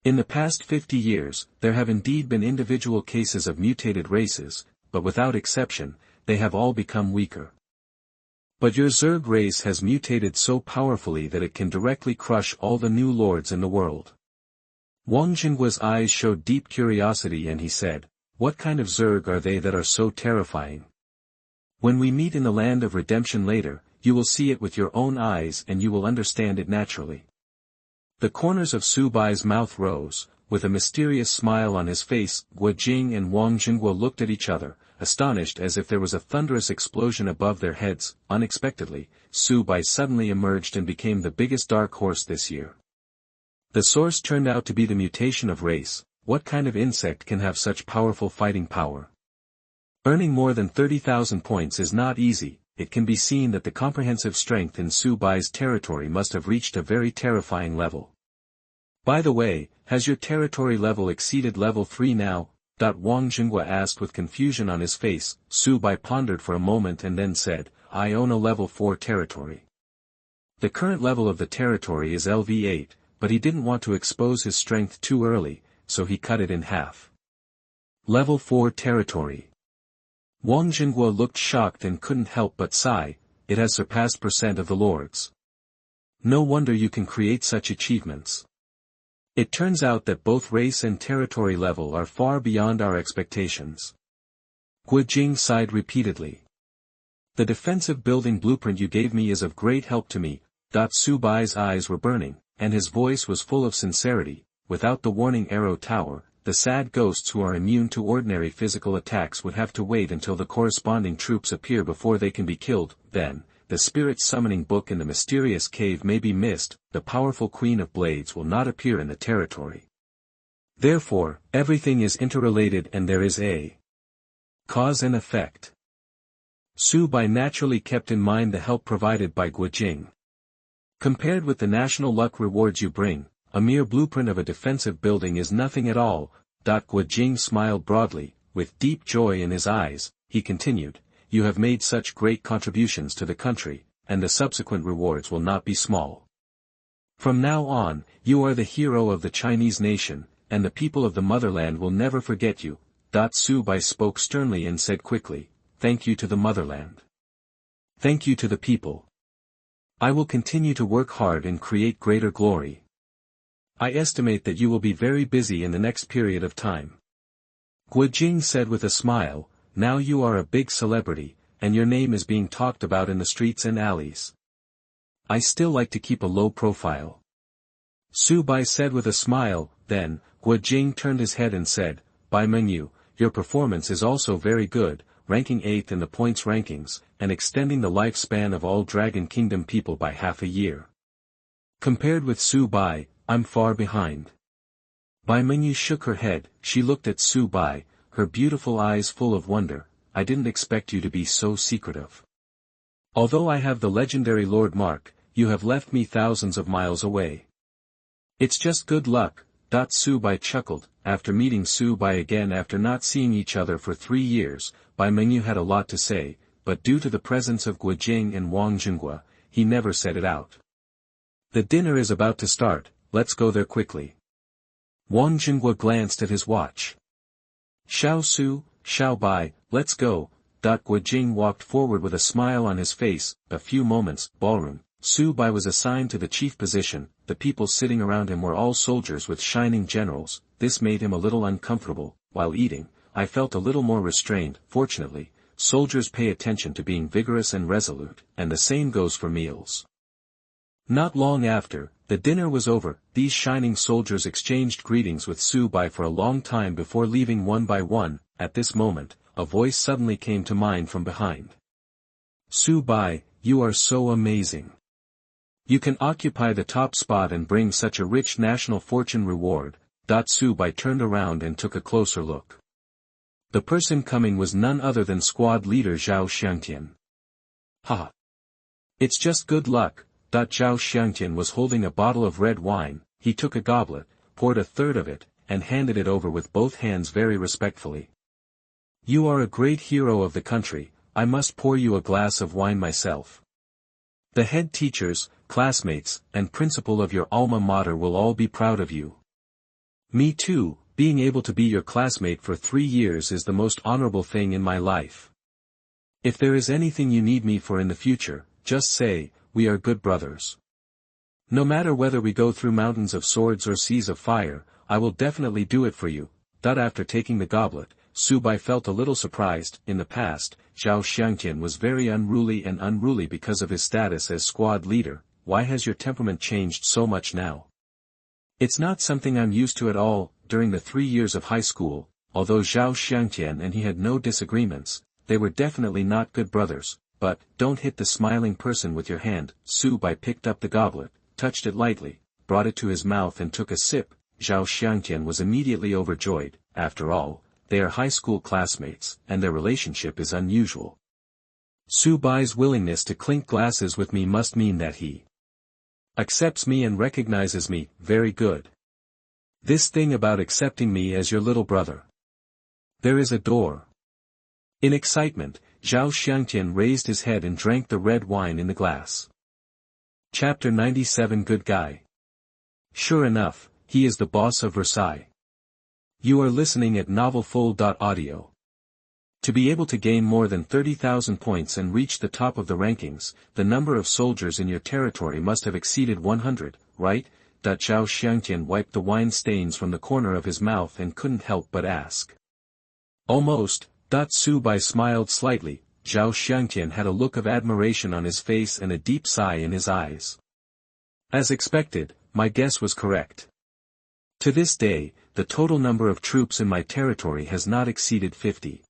A: In the past 50 years, there have indeed been individual cases of mutated races, but without exception, they have all become weaker. But your Zerg race has mutated so powerfully that it can directly crush all the new lords in the world." Wang Zhenguo's eyes showed deep curiosity and he said, "What kind of Zerg are they that are so terrifying?" When we meet in the land of redemption later, you will see it with your own eyes and you will understand it naturally. The corners of Su Bai's mouth rose, with a mysterious smile on his face. Guo Jing and Wang Jingguo looked at each other, astonished as if there was a thunderous explosion above their heads. Unexpectedly, Su Bai suddenly emerged and became the biggest dark horse this year. The source turned out to be the mutation of race. What kind of insect can have such powerful fighting power? Earning more than 30,000 points is not easy. It can be seen that the comprehensive strength in Su Bai's territory must have reached a very terrifying level. By the way, has your territory level exceeded level 3 now? Wang Jingguo asked with confusion on his face. Su Bai pondered for a moment and then said, I own a level 4 territory. The current level of the territory is LV8, but he didn't want to expose his strength too early, so he cut it in half. Level 4 territory. Wang Jingguo looked shocked and couldn't help but sigh. It has surpassed % of the lords. No wonder you can create such achievements. It turns out that both race and territory level are far beyond our expectations. Guo Jing sighed repeatedly. The defensive building blueprint you gave me is of great help to me. Su Bai's eyes were burning, and his voice was full of sincerity. Without the warning arrow tower, the sad ghosts who are immune to ordinary physical attacks would have to wait until the corresponding troops appear before they can be killed. Then, the spirit summoning book in the mysterious cave may be missed. The powerful Queen of Blades will not appear in the territory. Therefore, everything is interrelated and there is a cause and effect. Su Bai naturally kept in mind the help provided by Guo Jing. Compared with the national luck rewards you bring, a mere blueprint of a defensive building is nothing at all. Guo Jing smiled broadly, with deep joy in his eyes. He continued, you have made such great contributions to the country, and the subsequent rewards will not be small. From now on, you are the hero of the Chinese nation, and the people of the motherland will never forget you. Su Bai spoke sternly and said quickly, thank you to the motherland. Thank you to the people. I will continue to work hard and create greater glory. I estimate that you will be very busy in the next period of time. Guo Jing said with a smile, now you are a big celebrity, and your name is being talked about in the streets and alleys. I still like to keep a low profile. Su Bai said with a smile. Then, Guo Jing turned his head and said, Bai Mengyu, your performance is also very good, ranking 8th in the points rankings, and extending the lifespan of all Dragon Kingdom people by half a year. Compared with Su Bai, I'm far behind. Bai Mengyu shook her head. She looked at Su Bai, her beautiful eyes full of wonder. I didn't expect you to be so secretive. Although I have the legendary Lord Mark, you have left me thousands of miles away. It's just good luck. Su Bai chuckled. After meeting Su Bai again after not seeing each other for 3 years, Bai Mengyu had a lot to say, but due to the presence of Guo Jing and Wang Jingguo, he never said it out. The dinner is about to start. Let's go there quickly. Wang Jingguo glanced at his watch. Xiao Su, Xiao Bai, let's go. Guo Jing walked forward with a smile on his face. A few moments. Ballroom. Su Bai was assigned to the chief position. The people sitting around him were all soldiers with shining generals. This made him a little uncomfortable. While eating, I felt a little more restrained. Fortunately, soldiers pay attention to being vigorous and resolute, and the same goes for meals. Not long after, the dinner was over. These shining soldiers exchanged greetings with Su Bai for a long time before leaving one by one. At this moment, a voice suddenly came to mind from behind. Su Bai, you are so amazing. You can occupy the top spot and bring such a rich national fortune reward. Su Bai turned around and took a closer look. The person coming was none other than squad leader Zhao Xiangtian. Ha! It's just good luck. Zhao Xiangtian was holding a bottle of red wine. He took a goblet, poured a third of it, and handed it over with both hands very respectfully. You are a great hero of the country. I must pour you a glass of wine myself. The head teachers, classmates, and principal of your alma mater will all be proud of you. Me too. Being able to be your classmate for 3 years is the most honorable thing in my life. If there is anything you need me for in the future, just say, we are good brothers. No matter whether we go through mountains of swords or seas of fire, I will definitely do it for you. After taking the goblet, Su Bai felt a little surprised. In the past, Zhao Xiangtian was very unruly because of his status as squad leader. Why has your temperament changed so much now? It's not something I'm used to at all. During the 3 years of high school, although Zhao Xiangtian and he had no disagreements, they were definitely not good brothers. But, don't hit the smiling person with your hand. Su Bai picked up the goblet, touched it lightly, brought it to his mouth and took a sip. Zhao Xiangtian was immediately overjoyed. After all, they are high school classmates, and their relationship is unusual. Su Bai's willingness to clink glasses with me must mean that he accepts me and recognizes me. Very good. This thing about accepting me as your little brother. There is a door. In excitement, Zhao Xiangtian raised his head and drank the red wine in the glass. Chapter 97 Good Guy. Sure enough, he is the boss of Versailles. You are listening at novelfull.audio. To be able to gain more than 30,000 points and reach the top of the rankings, the number of soldiers in your territory must have exceeded 100, right? Zhao Xiangtian wiped the wine stains from the corner of his mouth and couldn't help but ask. Almost. Su Bai smiled slightly. Zhao Xiangtian had a look of admiration on his face and a deep sigh in his eyes. As expected, my guess was correct. To this day, the total number of troops in my territory has not exceeded 50.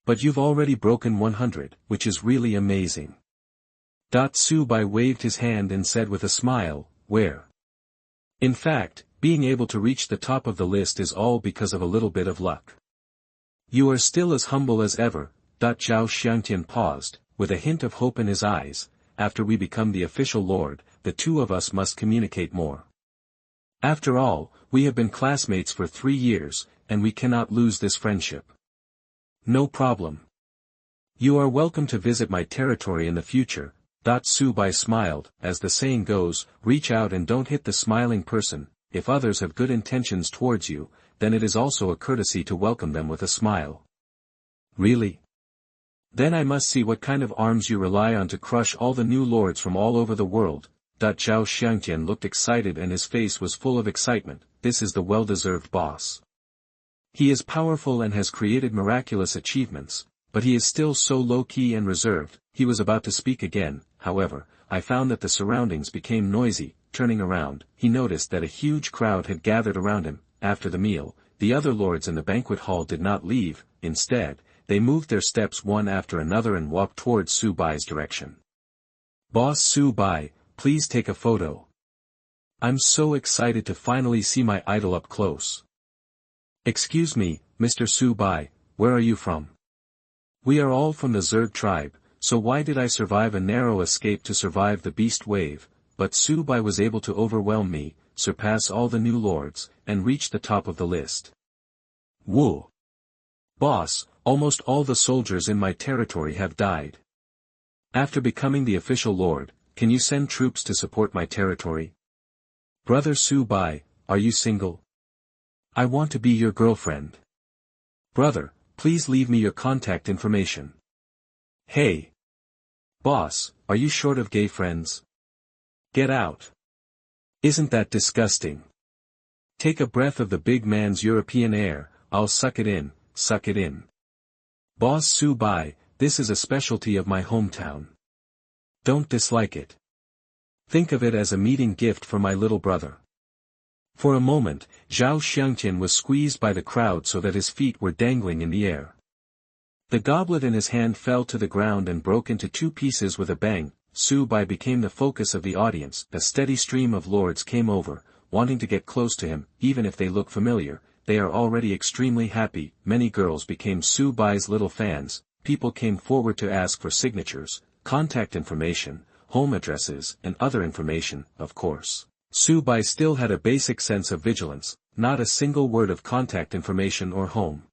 A: But you've already broken 100, which is really amazing. Su Bai waved his hand and said with a smile, where? In fact, being able to reach the top of the list is all because of a little bit of luck. You are still as humble as ever. Zhao Xiangtian paused, with a hint of hope in his eyes. After we become the official lord, the two of us must communicate more. After all, we have been classmates for 3 years, and we cannot lose this friendship. No problem. You are welcome to visit my territory in the future. Su Bai smiled. As the saying goes, reach out and don't hit the smiling person. If others have good intentions towards you, then it is also a courtesy to welcome them with a smile. Really? Then I must see what kind of arms you rely on to crush all the new lords from all over the world. Zhao Xiangtian looked excited and his face was full of excitement. This is the well-deserved boss. He is powerful and has created miraculous achievements, but he is still so low-key and reserved. He was about to speak again, however, I found that the surroundings became noisy. Turning around, he noticed that a huge crowd had gathered around him. After the meal, the other lords in the banquet hall did not leave. Instead, they moved their steps one after another and walked towards Su Bai's direction. Boss Su Bai, please take a photo. I'm so excited to finally see my idol up close. Excuse me, Mr. Su Bai, where are you from? We are all from the Zerg tribe, so why did I survive a narrow escape to survive the beast wave? But Su Bai was able to overwhelm me, surpass all the new lords, and reach the top of the list. Whoa! Boss, almost all the soldiers in my territory have died. After becoming the official lord, can you send troops to support my territory? Brother Su Bai, are you single? I want to be your girlfriend. Brother, please leave me your contact information. Hey! Boss, are you short of gay friends? Get out. Isn't that disgusting? Take a breath of the big man's European air. I'll suck it in, suck it in. Boss Su Bai, this is a specialty of my hometown. Don't dislike it. Think of it as a meeting gift for my little brother. For a moment, Zhao Xiangtian was squeezed by the crowd so that his feet were dangling in the air. The goblet in his hand fell to the ground and broke into 2 pieces with a bang. Su Bai became the focus of the audience. A steady stream of lords came over, wanting to get close to him. Even if they look familiar, they are already extremely happy. Many girls became Su Bai's little fans. People came forward to ask for signatures, contact information, home addresses, and other information. Of course, Su Bai still had a basic sense of vigilance. Not a single word of contact information or home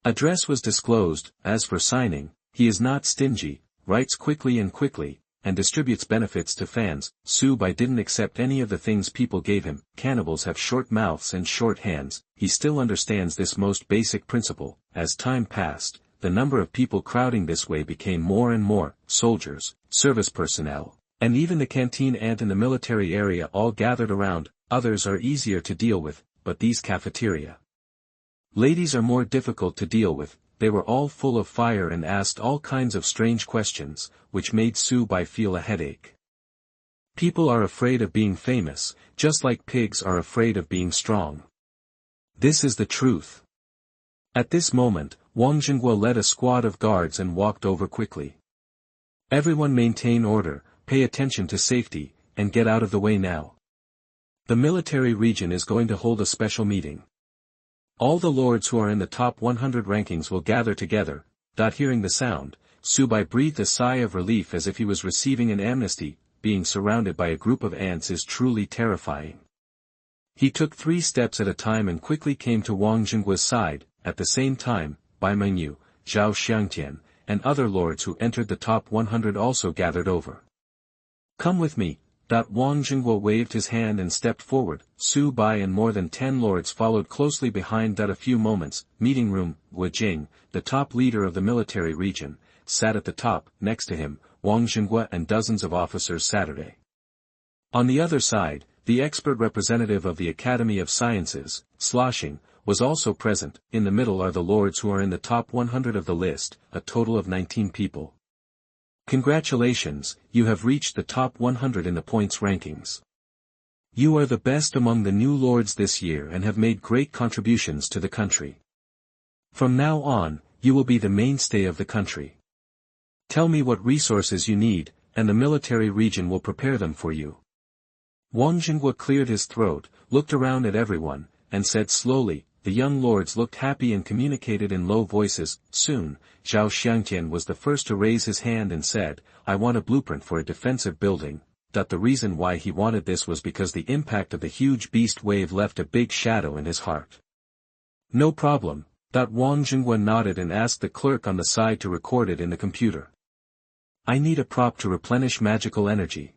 A: address was disclosed. As for signing, he is not stingy, writes quickly and distributes benefits to fans. Su Bai didn't accept any of the things people gave him. Cannibals have short mouths and short hands. He still understands this most basic principle. As time passed, the number of people crowding this way became more and more. Soldiers, service personnel, and even the canteen ant in the military area all gathered around. Others are easier to deal with, but these cafeteria Ladies are more difficult to deal with, they were all full of fire and asked all kinds of strange questions, which made Su Bai feel a headache. People are afraid of being famous, just like pigs are afraid of being strong. This is the truth. At this moment, Wang Jingguo led a squad of guards and walked over quickly. Everyone maintain order, pay attention to safety, and get out of the way now. The military region is going to hold a special meeting. All the lords who are in the top 100 rankings will gather together. Hearing the sound, Su Bai breathed a sigh of relief as if he was receiving an amnesty. Being surrounded by a group of ants is truly terrifying. He took 3 steps at a time and quickly came to Wang Jingguo's side. At the same time, Bai Mengyu, Zhao Xiangtian, and other lords who entered the top 100 also gathered over. Come with me. Wang Jingguo waved his hand and stepped forward. Su Bai and more than 10 lords followed closely behind. A few moments, meeting room, Wu Jing, the top leader of the military region, sat at the top. Next to him, Wang Jingguo and dozens of officers Saturday. On the other side, the expert representative of the Academy of Sciences, Sloshing, was also present. In the middle are the lords who are in the top 100 of the list, a total of 19 people. Congratulations, you have reached the top 100 in the points rankings. You are the best among the new lords this year and have made great contributions to the country. From now on, you will be the mainstay of the country. Tell me what resources you need, and the military region will prepare them for you. Wang Jingguo cleared his throat, looked around at everyone, and said slowly. The young lords looked happy and communicated in low voices. Soon, Zhao Xiangtian was the first to raise his hand and said, I want a blueprint for a defensive building. The reason why he wanted this was because the impact of the huge beast wave left a big shadow in his heart. No problem. Wang Jingguo nodded and asked the clerk on the side to record it in the computer. I need a prop to replenish magical energy.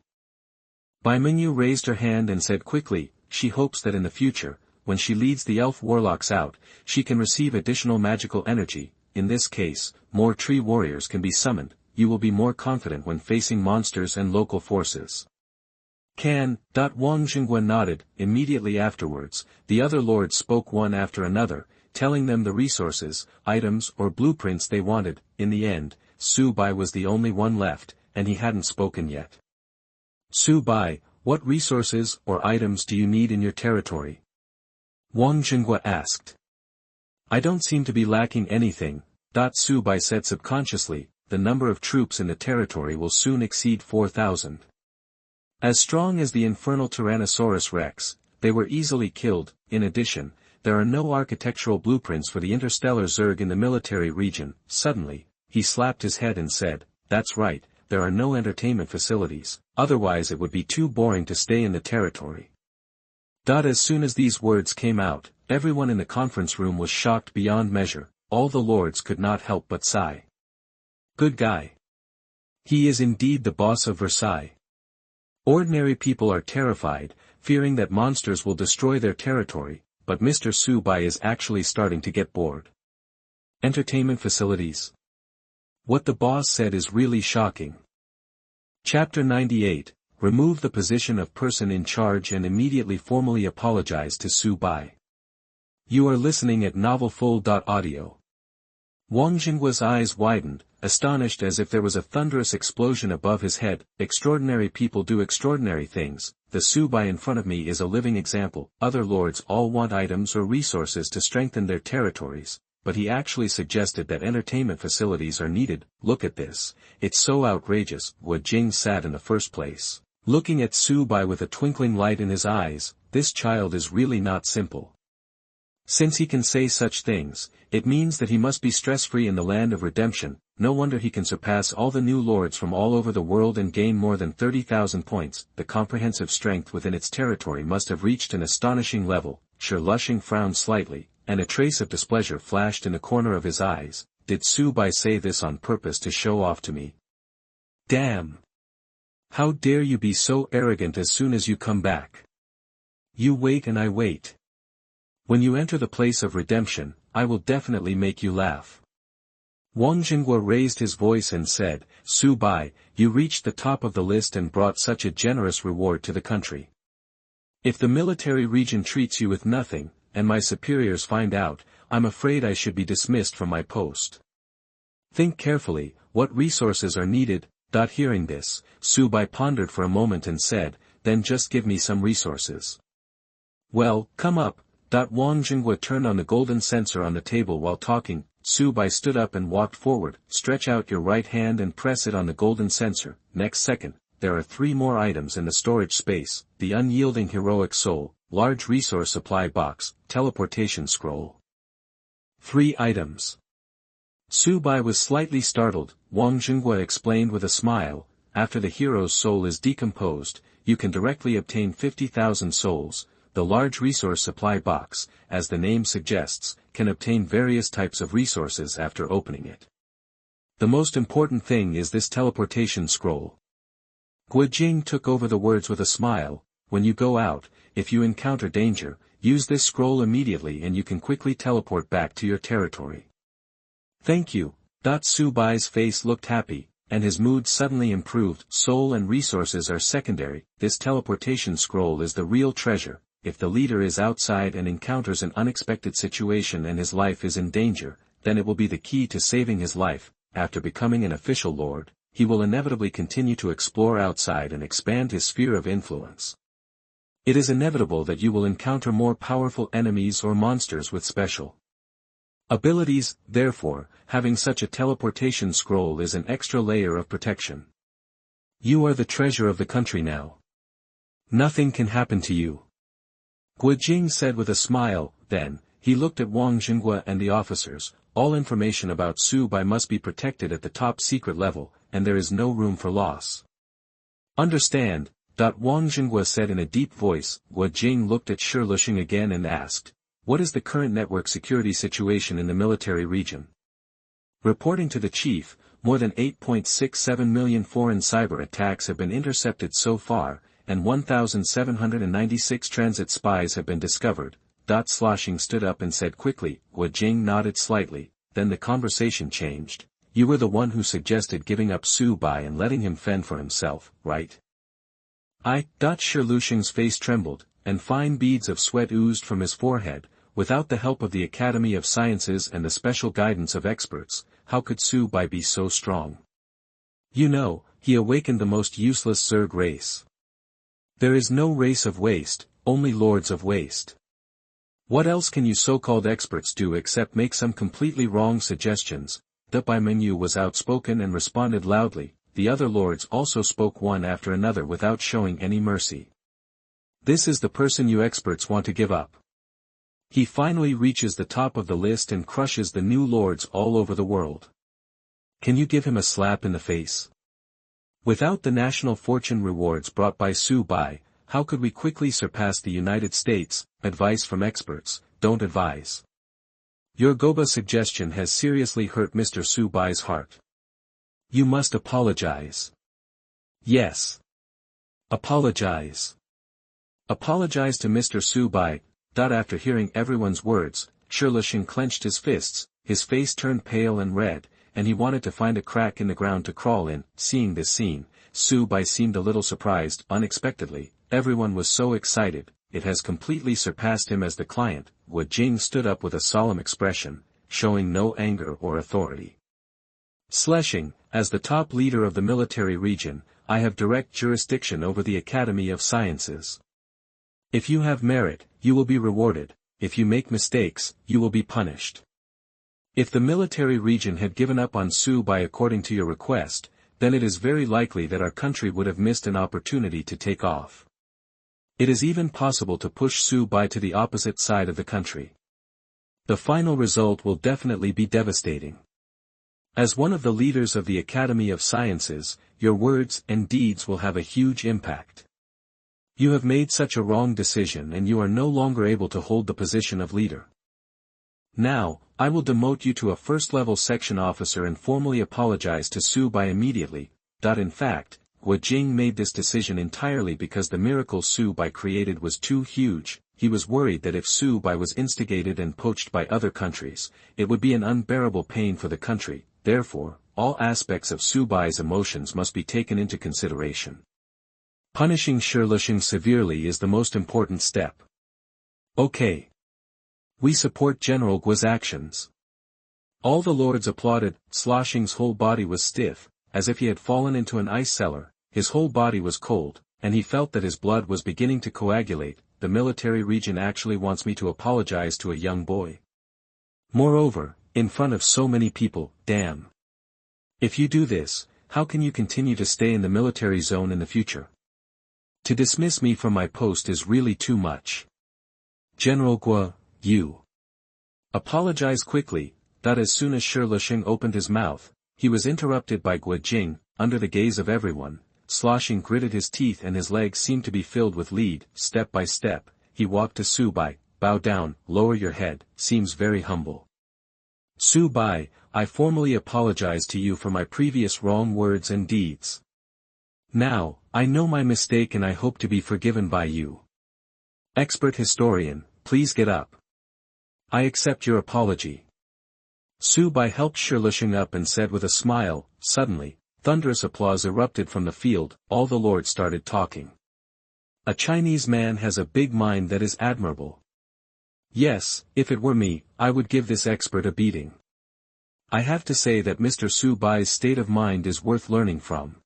A: Bai Mengyu raised her hand and said quickly, she hopes that in the future, when she leads the elf warlocks out, she can receive additional magical energy. In this case, more tree warriors can be summoned. You will be more confident when facing monsters and local forces. Wang Jingguo nodded. Immediately afterwards, the other lords spoke one after another, telling them the resources, items or blueprints they wanted. In the end, Su Bai was the only one left, and he hadn't spoken yet. Su Bai, what resources or items do you need in your territory? Wang Jingguo asked. I don't seem to be lacking anything. Su Bai said subconsciously, the number of troops in the territory will soon exceed 4,000. As strong as the infernal Tyrannosaurus Rex, they were easily killed. In addition, there are no architectural blueprints for the interstellar Zerg in the military region. Suddenly, he slapped his head and said, that's right, there are no entertainment facilities, otherwise it would be too boring to stay in the territory. As soon as these words came out, everyone in the conference room was shocked beyond measure. All the lords could not help but sigh. Good guy. He is indeed the boss of Versailles. Ordinary people are terrified, fearing that monsters will destroy their territory, but Mr. Su Bai is actually starting to get bored. Entertainment facilities. What the boss said is really shocking. Chapter 98. Remove the position of person in charge and immediately formally apologize to Su Bai. You are listening at novelfull.audio. Wang Jingguo's eyes widened, astonished as if there was a thunderous explosion above his head. Extraordinary people do extraordinary things. The Su Bai in front of me is a living example. Other lords all want items or resources to strengthen their territories, but he actually suggested that entertainment facilities are needed. Look at this, it's so outrageous. Wu Jing sat in the first place, looking at Su Bai with a twinkling light in his eyes. This child is really not simple. Since he can say such things, it means that he must be stress-free in the land of redemption. No wonder he can surpass all the new lords from all over the world and gain more than 30,000 points. The comprehensive strength within its territory must have reached an astonishing level. Lushing frowned slightly, and a trace of displeasure flashed in the corner of his eyes. Did Su Bai say this on purpose to show off to me? Damn! How dare you be so arrogant as soon as you come back? You wait and I wait. When you enter the place of redemption, I will definitely make you laugh. Wang Jingguo raised his voice and said, Su Bai, you reached the top of the list and brought such a generous reward to the country. If the military region treats you with nothing, and my superiors find out, I'm afraid I should be dismissed from my post. Think carefully, what resources are needed? Hearing this, Su Bai pondered for a moment and said, then just give me some resources. Well, come up. Wang Jinghua turned on the golden sensor on the table while talking. Su Bai stood up and walked forward. Stretch out your right hand and press it on the golden sensor. Next second, there are 3 more items in the storage space: the unyielding heroic soul, large resource supply box, teleportation scroll. 3 items. Su Bai was slightly startled. Wang Jinghua explained with a smile, after the hero's soul is decomposed, you can directly obtain 50,000 souls. The large resource supply box, as the name suggests, can obtain various types of resources after opening it. The most important thing is this teleportation scroll. Guo Jing took over the words with a smile. When you go out, if you encounter danger, use this scroll immediately and you can quickly teleport back to your territory. Thank you. Su Bai's face looked happy, and his mood suddenly improved. Soul and resources are secondary, this teleportation scroll is the real treasure. If the leader is outside and encounters an unexpected situation and his life is in danger, then it will be the key to saving his life. After becoming an official lord, he will inevitably continue to explore outside and expand his sphere of influence. It is inevitable that you will encounter more powerful enemies or monsters with special abilities. Therefore, having such a teleportation scroll is an extra layer of protection. You are the treasure of the country now. Nothing can happen to you. Guo Jing said with a smile. Then, he looked at Wang Jinghua and the officers. All information about Su Bai must be protected at the top secret level, and there is no room for loss. Understand. Wang Jinghua said in a deep voice. Guo Jing looked at Shi Lushing again and asked, what is the current network security situation in the military region? Reporting to the chief, more than 8.67 million foreign cyber attacks have been intercepted so far, and 1,796 transit spies have been discovered. Sloshing stood up and said quickly. Guo Jing nodded slightly, then the conversation changed. You were the one who suggested giving up Su Bai and letting him fend for himself, right? Shi Lushing's face trembled, and fine beads of sweat oozed from his forehead. Without the help of the Academy of Sciences and the special guidance of experts, how could Su Bai be so strong? You know, he awakened the most useless Zerg race. There is no race of waste, only lords of waste. What else can you so-called experts do except make some completely wrong suggestions? Bai Mengyu was outspoken and responded loudly. The other lords also spoke one after another without showing any mercy. This is the person you experts want to give up. He finally reaches the top of the list and crushes the new lords all over the world. Can you give him a slap in the face? Without the national fortune rewards brought by Su Bai, how could we quickly surpass the United States? Advice from experts, don't advise. Your Goba suggestion has seriously hurt Mr. Su Bai's heart. You must apologize. Yes. Apologize. Apologize to Mr. Su Bai. After hearing everyone's words, Shi Lushing clenched his fists, his face turned pale and red, and he wanted to find a crack in the ground to crawl in. Seeing this scene, Su Bai seemed a little surprised. Unexpectedly, everyone was so excited, it has completely surpassed him as the client. Guo Jing stood up with a solemn expression, showing no anger or authority. Sleshing, as the top leader of the military region, I have direct jurisdiction over the Academy of Sciences. If you have merit, you will be rewarded. If you make mistakes, you will be punished. If the military region had given up on Su Bai according to your request, then it is very likely that our country would have missed an opportunity to take off. It is even possible to push Su Bai to the opposite side of the country. The final result will definitely be devastating. As one of the leaders of the Academy of Sciences, your words and deeds will have a huge impact. You have made such a wrong decision and you are no longer able to hold the position of leader. Now, I will demote you to a first-level section officer and formally apologize to Su Bai immediately. In fact, Guo Jing made this decision entirely because the miracle Su Bai created was too huge. He was worried that if Su Bai was instigated and poached by other countries, it would be an unbearable pain for the country. Therefore, all aspects of Su Bai's emotions must be taken into consideration. Punishing Shi Lushing severely is the most important step. Okay. We support General Guo's actions. All the lords applauded. Sloshing's whole body was stiff, as if he had fallen into an ice cellar, his whole body was cold, and he felt that his blood was beginning to coagulate. The military region actually wants me to apologize to a young boy. Moreover, in front of so many people, damn. If you do this, how can you continue to stay in the military zone in the future? To dismiss me from my post is really too much. General Guo, you. Apologize quickly. As soon as Shi Lushing opened his mouth, he was interrupted by Guo Jing. Under the gaze of everyone, Sloshing gritted his teeth and his legs seemed to be filled with lead. Step by step, he walked to Su Bai. Bow down, lower your head, seems very humble. Su Bai, I formally apologize to you for my previous wrong words and deeds. Now, I know my mistake and I hope to be forgiven by you. Expert historian, please get up. I accept your apology. Su Bai helped Shi Lushing up and said with a smile. Suddenly, thunderous applause erupted from the field. All the lords started talking. A Chinese man has a big mind that is admirable. Yes, if it were me, I would give this expert a beating. I have to say that Mr. Su Bai's state of mind is worth learning from.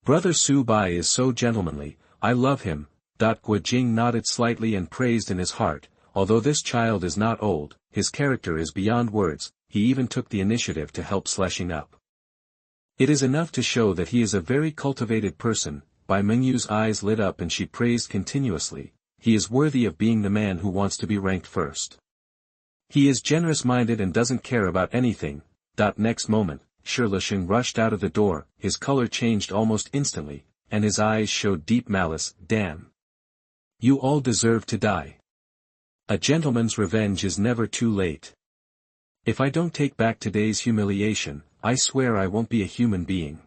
A: Brother Su Bai is so gentlemanly, I love him. Guo Jing nodded slightly and praised in his heart, although this child is not old, his character is beyond words. He even took the initiative to help Sloshing up. It is enough to show that he is a very cultivated person. Bai Mengyu's eyes lit up and she praised continuously. He is worthy of being the man who wants to be ranked first. He is generous-minded and doesn't care about anything. Next moment, Shi Lushing rushed out of the door, his color changed almost instantly, and his eyes showed deep malice. Damn. You all deserve to die. A gentleman's revenge is never too late. If I don't take back today's humiliation, I swear I won't be a human being.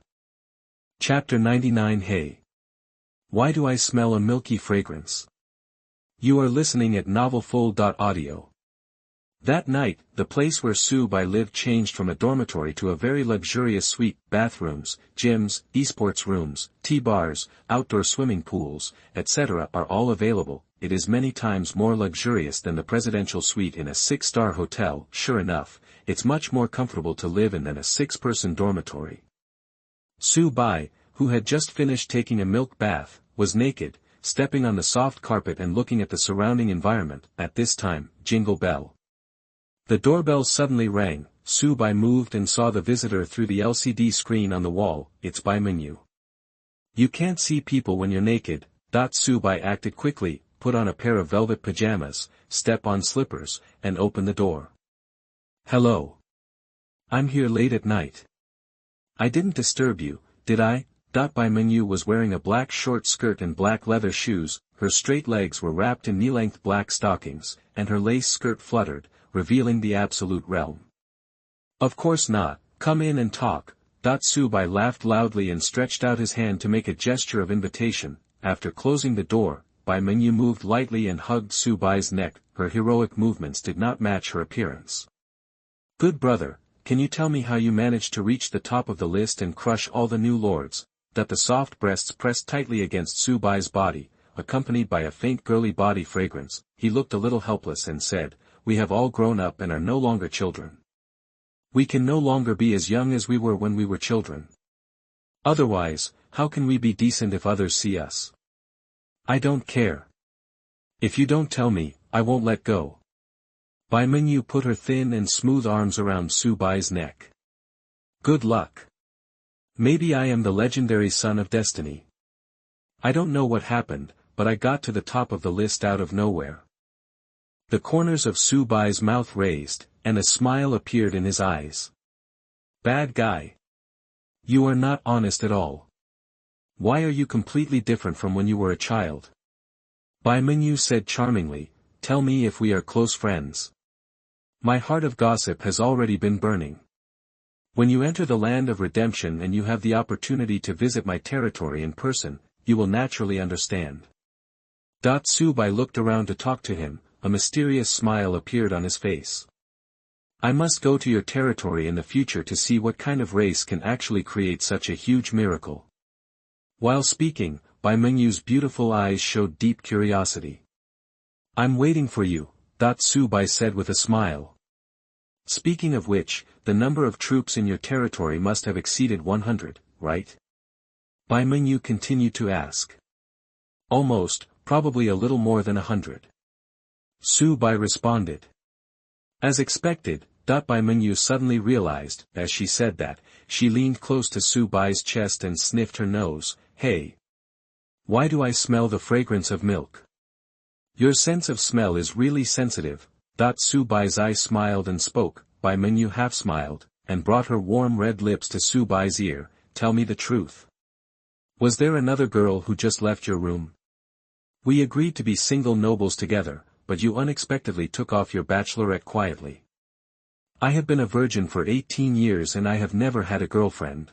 A: Chapter 99. Hey. Why do I smell a milky fragrance? You are listening at novelfull.audio. That night, the place where Su Bai lived changed from a dormitory to a very luxurious suite. Bathrooms, gyms, esports rooms, tea bars, outdoor swimming pools, etc. are all available. It is many times more luxurious than the presidential suite in a 6-star hotel. Sure enough, it's much more comfortable to live in than a 6-person dormitory. Su Bai, who had just finished taking a milk bath, was naked, stepping on the soft carpet and looking at the surrounding environment. At this time, jingle bell. The doorbell suddenly rang. Su Bai moved and saw the visitor through the LCD screen on the wall. It's Bai Mengyu. You can't see people when you're naked. Su Bai acted quickly, put on a pair of velvet pajamas, step on slippers, and open the door. Hello. I'm here late at night. I didn't disturb you, did I? Bai Mengyu was wearing a black short skirt and black leather shoes, her straight legs were wrapped in knee-length black stockings, and her lace skirt fluttered, revealing the absolute realm. Of course not, come in and talk. Su Bai laughed loudly and stretched out his hand to make a gesture of invitation. After closing the door, Bai Mengyu moved lightly and hugged Su Bai's neck. Her heroic movements did not match her appearance. Good brother, can you tell me how you managed to reach the top of the list and crush all the new lords? The soft breasts pressed tightly against Su Bai's body, accompanied by a faint girly body fragrance. He looked a little helpless and said, we have all grown up and are no longer children. We can no longer be as young as we were when we were children. Otherwise, how can we be decent if others see us? I don't care. If you don't tell me, I won't let go. Bai Mengyu put her thin and smooth arms around Su Bai's neck. Good luck. Maybe I am the legendary son of destiny. I don't know what happened, but I got to the top of the list out of nowhere. The corners of Su Bai's mouth raised, and a smile appeared in his eyes. Bad guy. You are not honest at all. Why are you completely different from when you were a child? Bai Mengyu said charmingly, tell me if we are close friends. My heart of gossip has already been burning. When you enter the land of redemption and you have the opportunity to visit my territory in person, you will naturally understand. Su Bai looked around to talk to him, a mysterious smile appeared on his face. I must go to your territory in the future to see what kind of race can actually create such a huge miracle. While speaking, Bai Mengyu's beautiful eyes showed deep curiosity. I'm waiting for you. Su Bai said with a smile. Speaking of which, the number of troops in your territory must have exceeded 100, right? Bai Mengyu continued to ask. Almost, probably a little more than 100. Su Bai responded. As expected, Bai Mengyu suddenly realized, as she said that, she leaned close to Su Bai's chest and sniffed her nose. Hey! Why do I smell the fragrance of milk? Your sense of smell is really sensitive. Su Bai's eye smiled and spoke. Bai Mengyu half smiled, and brought her warm red lips to Su Bai's ear. Tell me the truth. Was there another girl who just left your room? We agreed to be single nobles together, but you unexpectedly took off your bachelorette quietly. I have been a virgin for 18 years and I have never had a girlfriend.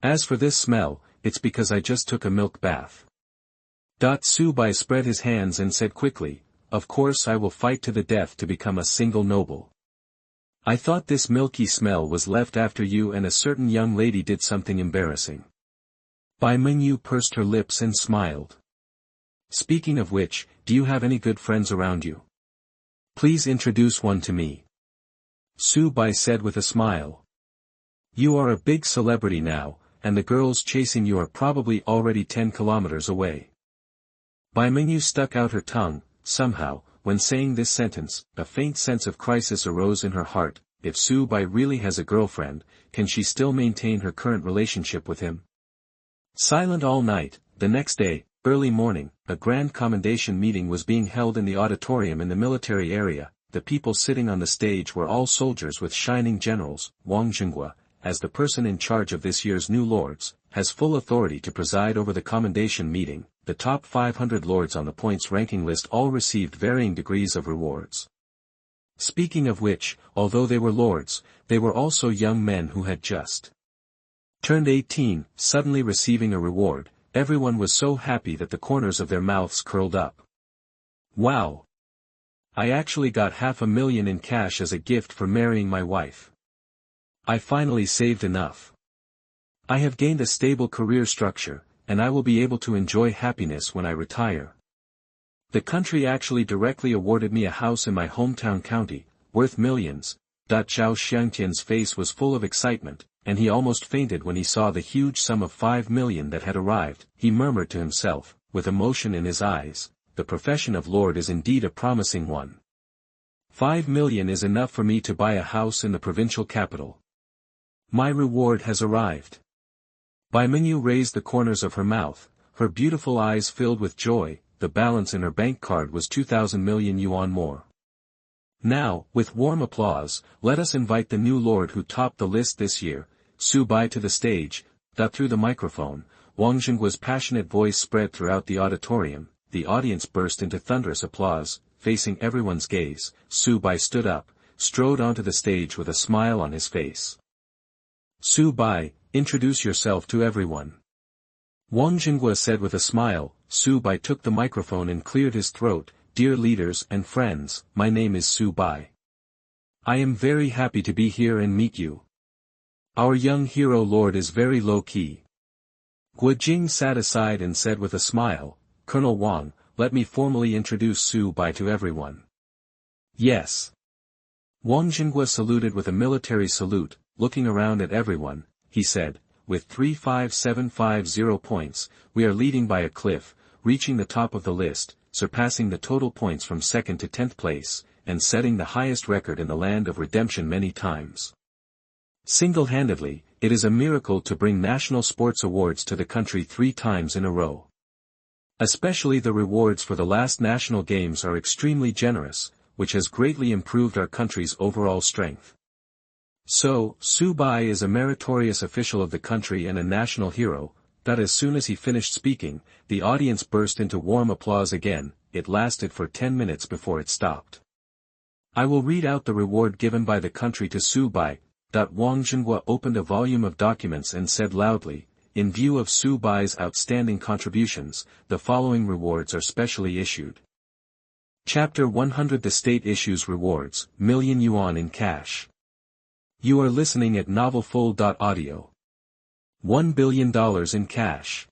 A: As for this smell, it's because I just took a milk bath. Su Bai spread his hands and said quickly, of course I will fight to the death to become a single noble. I thought this milky smell was left after you and a certain young lady did something embarrassing. Bai Mengyu pursed her lips and smiled. Speaking of which, do you have any good friends around you? Please introduce one to me. Su Bai said with a smile. You are a big celebrity now, and the girls chasing you are probably already 10 kilometers away. Bai Mengyu stuck out her tongue. Somehow, when saying this sentence, a faint sense of crisis arose in her heart. If Su Bai really has a girlfriend, can she still maintain her current relationship with him? Silent all night, the next day, early morning, a grand commendation meeting was being held in the auditorium in the military area. The people sitting on the stage were all soldiers with shining generals. Wang Zhenghua, as the person in charge of this year's new lords, has full authority to preside over the commendation meeting. The top 500 lords on the points ranking list all received varying degrees of rewards. Speaking of which, although they were lords, they were also young men who had just turned 18, suddenly receiving a reward. Everyone was so happy that the corners of their mouths curled up. Wow! I actually got $500,000 in cash as a gift for marrying my wife. I finally saved enough. I have gained a stable career structure, and I will be able to enjoy happiness when I retire. The country actually directly awarded me a house in my hometown county, worth millions. Zhao Xiangtian's face was full of excitement, and he almost fainted when he saw the huge sum of 5 million that had arrived. He murmured to himself, with emotion in his eyes, the profession of lord is indeed a promising one. 5 million is enough for me to buy a house in the provincial capital. My reward has arrived. Bai Mengyu raised the corners of her mouth, her beautiful eyes filled with joy. The balance in her bank card was 2,000 million yuan more. Now, with warm applause, let us invite the new lord who topped the list this year, Su Bai, to the stage. Through the microphone, Wang Zhenggua's passionate voice spread throughout the auditorium. The audience burst into thunderous applause. Facing everyone's gaze, Su Bai stood up, strode onto the stage with a smile on his face. Su Bai, introduce yourself to everyone. Wang Zhenghua said with a smile. Su Bai took the microphone and cleared his throat. Dear leaders and friends, my name is Su Bai. I am very happy to be here and meet you. Our young hero lord is very low-key. Guo Jing sat aside and said with a smile, Colonel Wang, let me formally introduce Su Bai to everyone. Yes. Wang Zhenghua saluted with a military salute. Looking around at everyone, he said, with 35750 points, we are leading by a cliff, reaching the top of the list, surpassing the total points from 2nd to 10th place, and setting the highest record in the land of redemption many times. Single-handedly, it is a miracle to bring national sports awards to the country 3 times in a row. Especially the rewards for the last national games are extremely generous, which has greatly improved our country's overall strength. So, Su Bai is a meritorious official of the country and a national hero. As soon as he finished speaking, the audience burst into warm applause again. It lasted for 10 minutes before it stopped. I will read out the reward given by the country to Su Bai. Wang Zhenghua opened a volume of documents and said loudly, in view of Su Bai's outstanding contributions, the following rewards are specially issued. Chapter 100 The state issues rewards, million yuan in cash. You are listening at novelfull.audio. $1 billion in cash.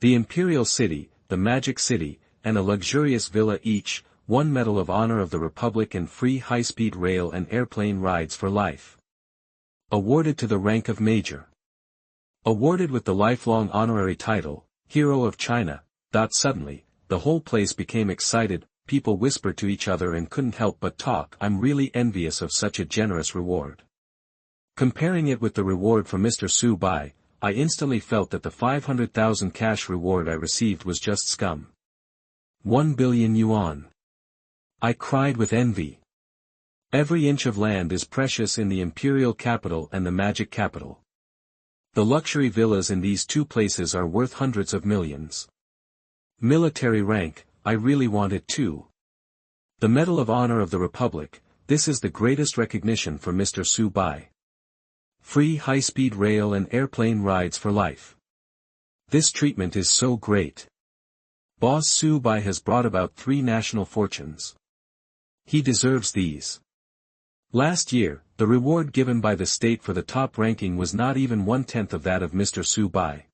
A: The Imperial City, the Magic City, and a luxurious villa each, 1 Medal of Honor of the Republic and free high-speed rail and airplane rides for life. Awarded to the rank of Major. Awarded with the lifelong honorary title, Hero of China. Suddenly, the whole place became excited, people whispered to each other and couldn't help but talk. I'm really envious of such a generous reward. Comparing it with the reward from Mr. Su Bai, I instantly felt that the 500,000 cash reward I received was just scum. 1 billion yuan. I cried with envy. Every inch of land is precious in the Imperial Capital and the Magic Capital. The luxury villas in these two places are worth hundreds of millions. Military rank, I really want it too. The Medal of Honor of the Republic, this is the greatest recognition for Mr. Su Bai. Free high-speed rail and airplane rides for life. This treatment is so great. Boss Su Bai has brought about 3 national fortunes. He deserves these. Last year, the reward given by the state for the top ranking was not even 1/10 of that of Mr. Su Bai.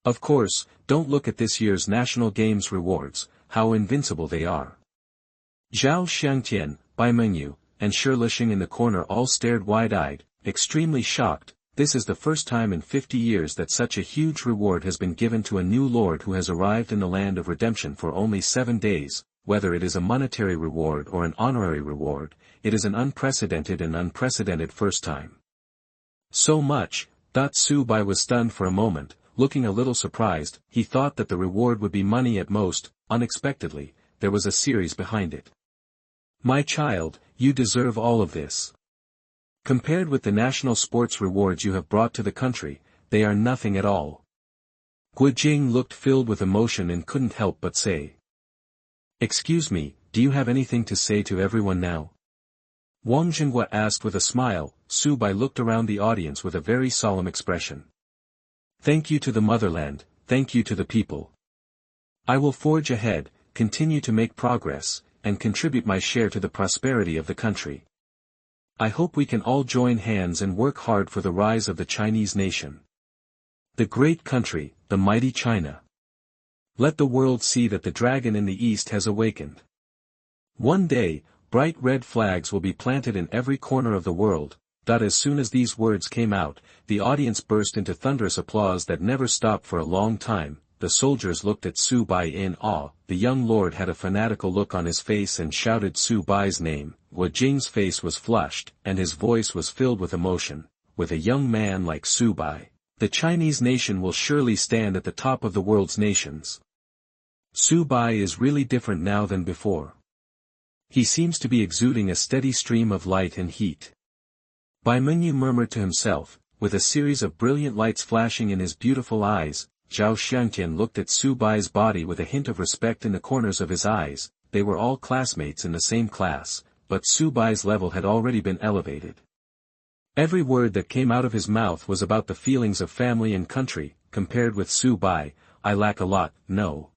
A: Of course, don't look at this year's National Games rewards, how invincible they are. Zhao Xiangtian, Bai Mengyu, and Shi Lixing in the corner all stared wide-eyed, extremely shocked. This is the first time in 50 years that such a huge reward has been given to a new lord who has arrived in the land of redemption for only 7 days, whether it is a monetary reward or an honorary reward, it is an unprecedented first time. So much, that Su Bai was stunned for a moment, looking a little surprised. He thought that the reward would be money at most. Unexpectedly, there was a series behind it. My child, you deserve all of this. Compared with the national sports rewards you have brought to the country, they are nothing at all. Gu Jing looked filled with emotion and couldn't help but say. Excuse me, do you have anything to say to everyone now? Wang Jinghua asked with a smile. Su Bai looked around the audience with a very solemn expression. Thank you to the motherland, thank you to the people. I will forge ahead, continue to make progress, and contribute my share to the prosperity of the country. I hope we can all join hands and work hard for the rise of the Chinese nation. The great country, the mighty China. Let the world see that the dragon in the east has awakened. One day, bright red flags will be planted in every corner of the world. As soon as these words came out, the audience burst into thunderous applause that never stopped for a long time. The soldiers looked at Su Bai in awe. The young lord had a fanatical look on his face and shouted Su Bai's name. Wu Jing's face was flushed, and his voice was filled with emotion. With a young man like Su Bai, the Chinese nation will surely stand at the top of the world's nations. Su Bai is really different now than before. He seems to be exuding a steady stream of light and heat. Bai Mengyu murmured to himself, with a series of brilliant lights flashing in his beautiful eyes. Zhao Xiangtian looked at Su Bai's body with a hint of respect in the corners of his eyes. They were all classmates in the same class, but Su Bai's level had already been elevated. Every word that came out of his mouth was about the feelings of family and country. Compared with Su Bai, I lack a lot. No.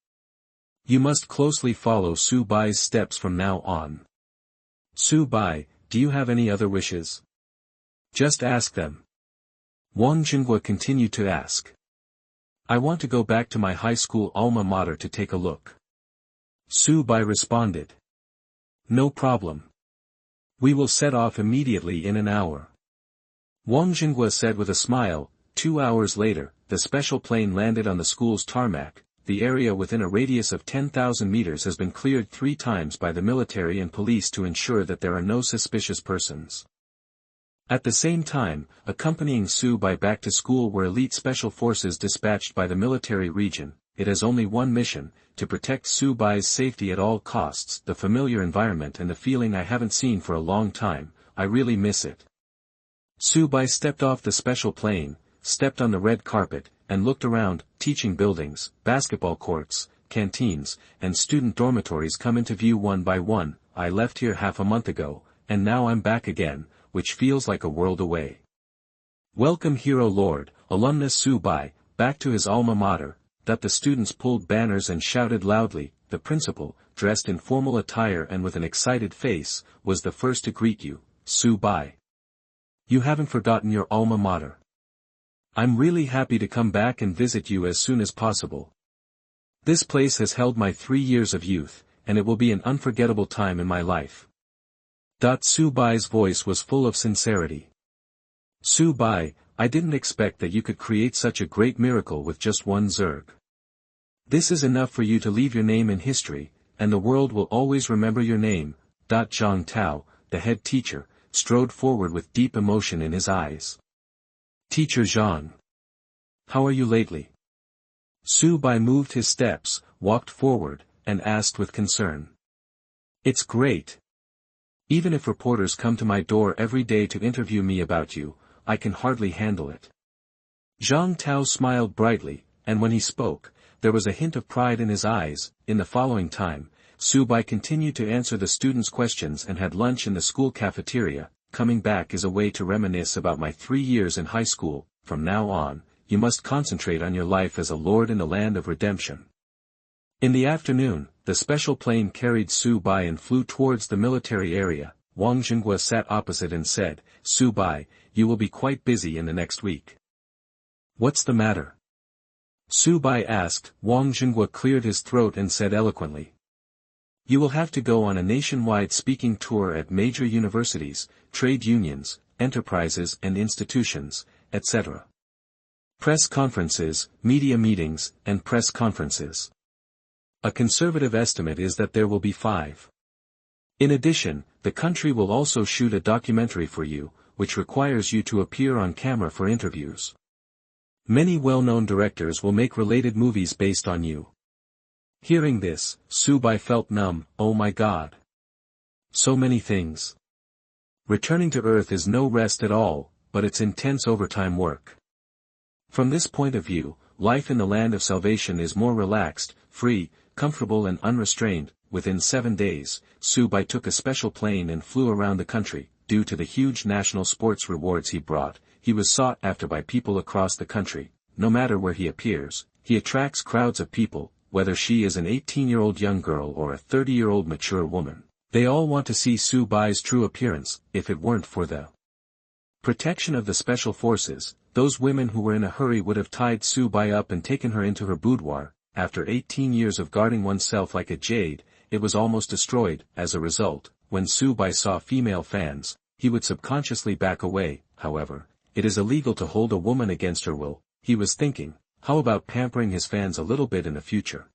A: You must closely follow Su Bai's steps from now on. Su Bai, do you have any other wishes? Just ask them. Wang Jinghua continued to ask. I want to go back to my high school alma mater to take a look. Su Bai responded. No problem. We will set off immediately in an hour. Wang Jinghua said with a smile. 2 hours later, the special plane landed on the school's tarmac. The area within a radius of 10,000 meters has been cleared 3 times by the military and police to ensure that there are no suspicious persons. At the same time, accompanying Su Bai back to school were elite special forces dispatched by the military region. It has only one mission, to protect Su Bai's safety at all costs. The familiar environment and the feeling I haven't seen for a long time, I really miss it. Su Bai stepped off the special plane, stepped on the red carpet, and looked around. Teaching buildings, basketball courts, canteens, and student dormitories come into view one by one. I left here half a month ago, and now I'm back again, which feels like a world away. Welcome Hero Lord, alumnus Su Bai, back to his alma mater. That the students pulled banners and shouted loudly. The principal, dressed in formal attire and with an excited face, was the first to greet you. Su Bai. You haven't forgotten your alma mater. I'm really happy to come back and visit you as soon as possible. This place has held my 3 years of youth. and it will be an unforgettable time in my life. Su Bai's voice was full of sincerity. Su Bai, I didn't expect that you could create such a great miracle with just one Zerg. This is enough for you to leave your name in history, and the world will always remember your name. Zhang Tao, the head teacher, strode forward with deep emotion in his eyes. Teacher Zhang. How are you lately? Su Bai moved his steps, walked forward, and asked with concern. It's great. Even if reporters come to my door every day to interview me about you, I can hardly handle it. Zhang Tao smiled brightly, and when he spoke, there was a hint of pride in his eyes. In the following time, Su Bai continued to answer the students' questions and had lunch in the school cafeteria. Coming back is a way to reminisce about my 3 years in high school. From now on, you must concentrate on your life as a lord in the land of redemption. In the afternoon, the special plane carried Su Bai and flew towards the military area. Wang Jinghua sat opposite and said, Su Bai, you will be quite busy in the next week. What's the matter? Su Bai asked. Wang Jinghua cleared his throat and said eloquently. You will have to go on a nationwide speaking tour at major universities, trade unions, enterprises and institutions, etc. Press conferences, media meetings, and press conferences. A conservative estimate is that there will be 5. In addition, the country will also shoot a documentary for you, which requires you to appear on camera for interviews. Many well-known directors will make related movies based on you. Hearing this, Su Bai felt numb. Oh my God. So many things. Returning to Earth is no rest at all, but it's intense overtime work. From this point of view, life in the land of salvation is more relaxed, free, comfortable and unrestrained. Within 7 days, Su Bai took a special plane and flew around the country. Due to the huge national sports rewards he brought, he was sought after by people across the country. No matter where he appears, he attracts crowds of people, whether she is an 18-year-old young girl or a 30-year-old mature woman. They all want to see Su Bai's true appearance. If it weren't for the protection of the special forces, those women who were in a hurry would have tied Su Bai up and taken her into her boudoir. After 18 years of guarding oneself like a jade, it was almost destroyed. As a result, when Su Bai saw female fans, he would subconsciously back away. However, it is illegal to hold a woman against her will. He was thinking, how about pampering his fans a little bit in the future?